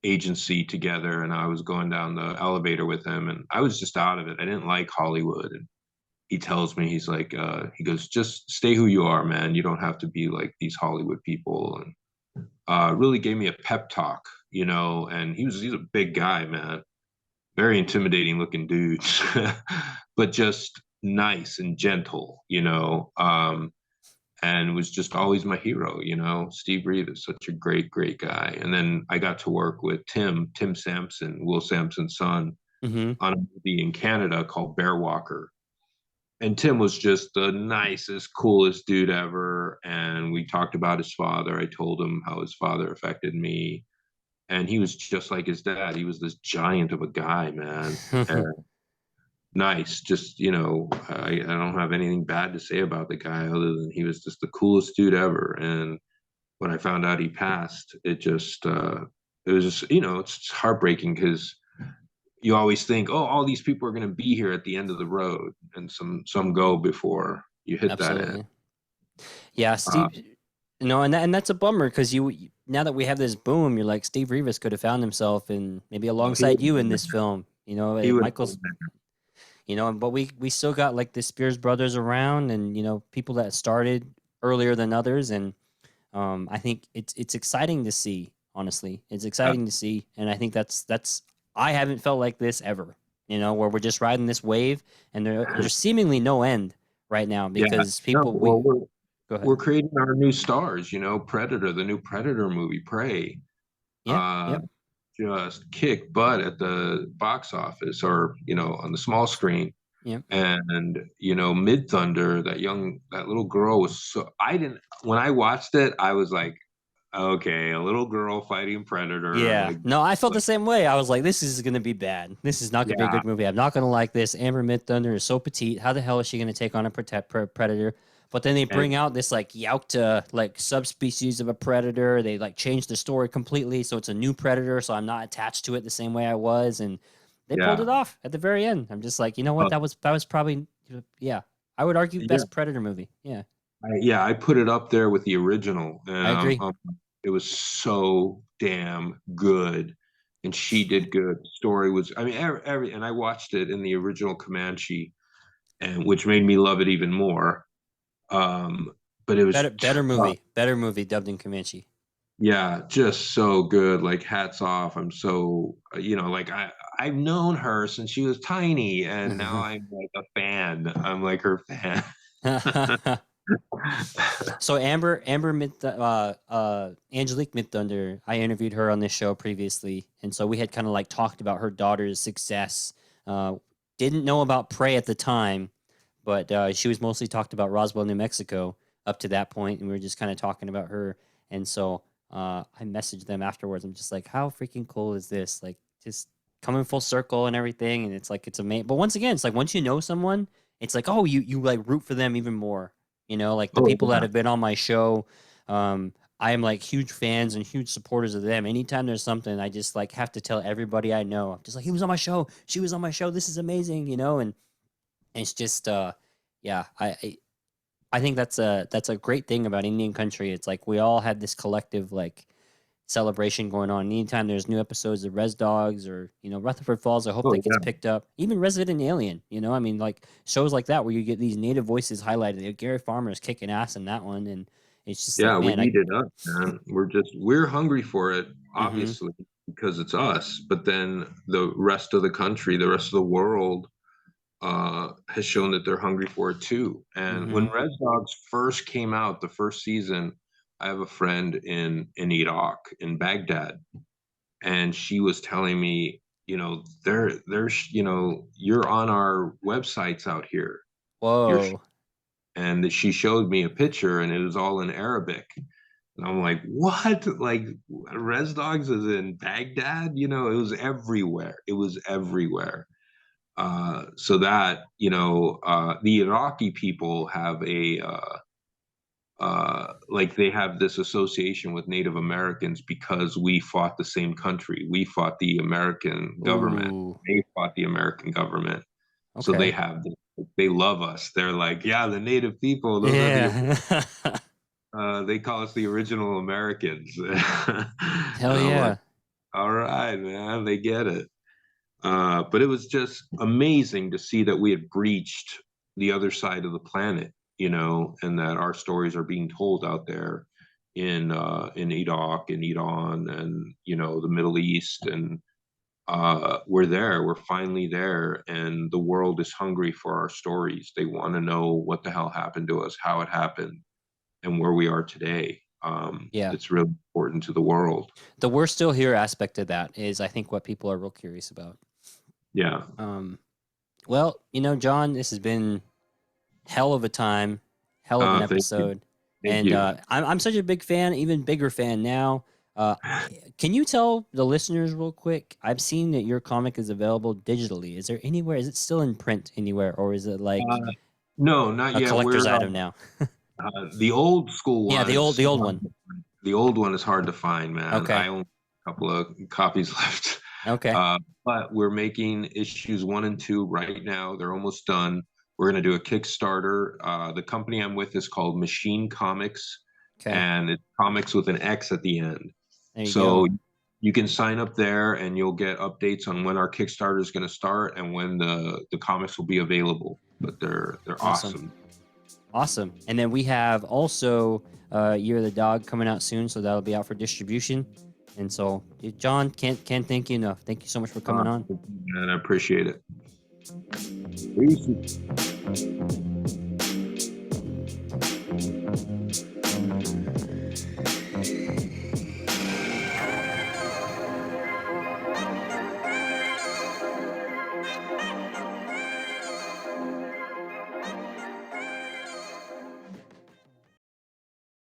agency together, and I was going down the elevator with him, and I was just out of it. I didn't like Hollywood, and he tells me, he's like, he goes, just stay who you are, man. You don't have to be like these Hollywood people, and really gave me a pep talk, And he's a big guy, man, very intimidating looking dude, but just nice and gentle. and was just always my hero. Steve Reeve is such a great, great guy. And then I got to work with Tim Sampson, Will Sampson's son, Mm-hmm. on a movie in Canada called Bear Walker. And Tim was just the nicest, coolest dude ever. And we talked about his father. I told him how his father affected me. And he was just like his dad. He was this giant of a guy, man. And nice. Just, I don't have anything bad to say about the guy other than he was just the coolest dude ever. And when I found out he passed, it was just, it's heartbreaking because you always think, oh, all these people are going to be here at the end of the road, and some go before you hit that end. Absolutely. Yeah, Steve. And that's a bummer because now that we have this boom, you're like Steve Rivas could have found himself and maybe alongside you in this film. He would. Michael's. But we still got like the Spears brothers around, and people that started earlier than others, and I think it's exciting to see. Honestly, it's exciting to see, and I think that's I haven't felt like this ever. Where we're just riding this wave, and there's seemingly no end right now because people. We're creating our new stars. Predator, the new Predator movie, Prey. Yeah. Just kick butt at the box office or on the small screen. Yep. And Mid Thunder, that little girl was so when I watched it, I was like, okay, a little girl fighting Predator. Yeah. No, I felt the same way. I was like, this is going to be bad. This is not going to be a good movie. I'm not going to like this. Amber Mid Thunder is so petite. How the hell is she going to take on a Predator? But then they bring out this like Yaukta like subspecies of a predator. They like change the story completely, so it's a new predator. So I'm not attached to it the same way I was, and they pulled it off at the very end. I'm just like, you know what? That was probably I would argue best Predator movie. Yeah. I put it up there with the original. And I agree. It was so damn good, and she did good. The story was, I mean, and I watched it in the original Comanche, and which made me love it even more. But it was better movie dubbed in Comanche. Yeah, just so good. Like hats off. I'm so like I've known her since she was tiny, and now I'm like a fan. I'm like her fan. So Angelique Midthunder, I interviewed her on this show previously, and so we had kind of like talked about her daughter's success. Didn't know about Prey at the time, but she was mostly talked about Roswell, New Mexico up to that point, and we were just kind of talking about her. And so I messaged them afterwards. I'm just like, how freaking cool is this? Like, just coming full circle and everything. And it's like, it's amazing. But once again, it's like, once you know someone, it's like, oh, you like root for them even more. Like the people that have been on my show, I am like huge fans and huge supporters of them. Anytime there's something, I just like have to tell everybody I know. I'm just like, he was on my show. She was on my show. This is amazing, and it's just, I think that's a great thing about Indian country. It's like we all had this collective like celebration going on. Anytime there's new episodes of Res Dogs or Rutherford Falls, I hope that gets picked up. Even Resident Alien, I mean, like shows like that where you get these native voices highlighted. Gary Farmer is kicking ass in that one, and it's just like, we man, eat it up, man. We're hungry for it, obviously, because it's us. But then the rest of the country, the rest of the world, has shown that they're hungry for it too. And when Red Dogs first came out, the first season, I have a friend in Iraq, in Baghdad, and she was telling me, there's, you're on our websites out here. Whoa. And she showed me a picture, and it was all in Arabic. And I'm like, what? Like, Res Dogs is in Baghdad? It was everywhere. It was everywhere. So that the Iraqi people have like they have this association with Native Americans because we fought the same country. We fought the American government. Ooh. They fought the American government. Okay. So they love us. They're like, yeah, the Native people. Those are they call us the original Americans. Hell yeah. Like, all right, man, they get it. But it was just amazing to see that we had breached the other side of the planet, and that our stories are being told out there in Iraq and Iran and the Middle East, and we're finally there, and the world is hungry for our stories. They want to know what the hell happened to us, how it happened, and where we are today. Yeah. It's really important to the world. The "we're still here" aspect of that is, I think, what people are real curious about. Yeah. Well, John, this has been hell of a time, hell of an Thank you. episode. Thank And you. I'm such a big fan, even bigger fan now. Can you tell the listeners real quick? I've seen that your comic is available digitally. Is there anywhere? Is it still in print anywhere, or is it like No, not a yet. collector's We're item now? the old school one. Yeah, the old one. The old one is hard to find, man. Okay. I own a couple of copies left. Okay. But we're making issues 1 and 2 right now. They're almost done. We're going to do a Kickstarter. The company I'm with is called Machine Comics, Okay. and it's comics with an X at the end. There you So go. you can sign up there, and you'll get updates on when our Kickstarter is going to start and when the comics will be available. But they're awesome. Awesome. And then we have also Year of the Dog coming out soon, so that'll be out for distribution. And so, John, can't thank you enough. Thank you so much for coming on. And I appreciate it. Peace.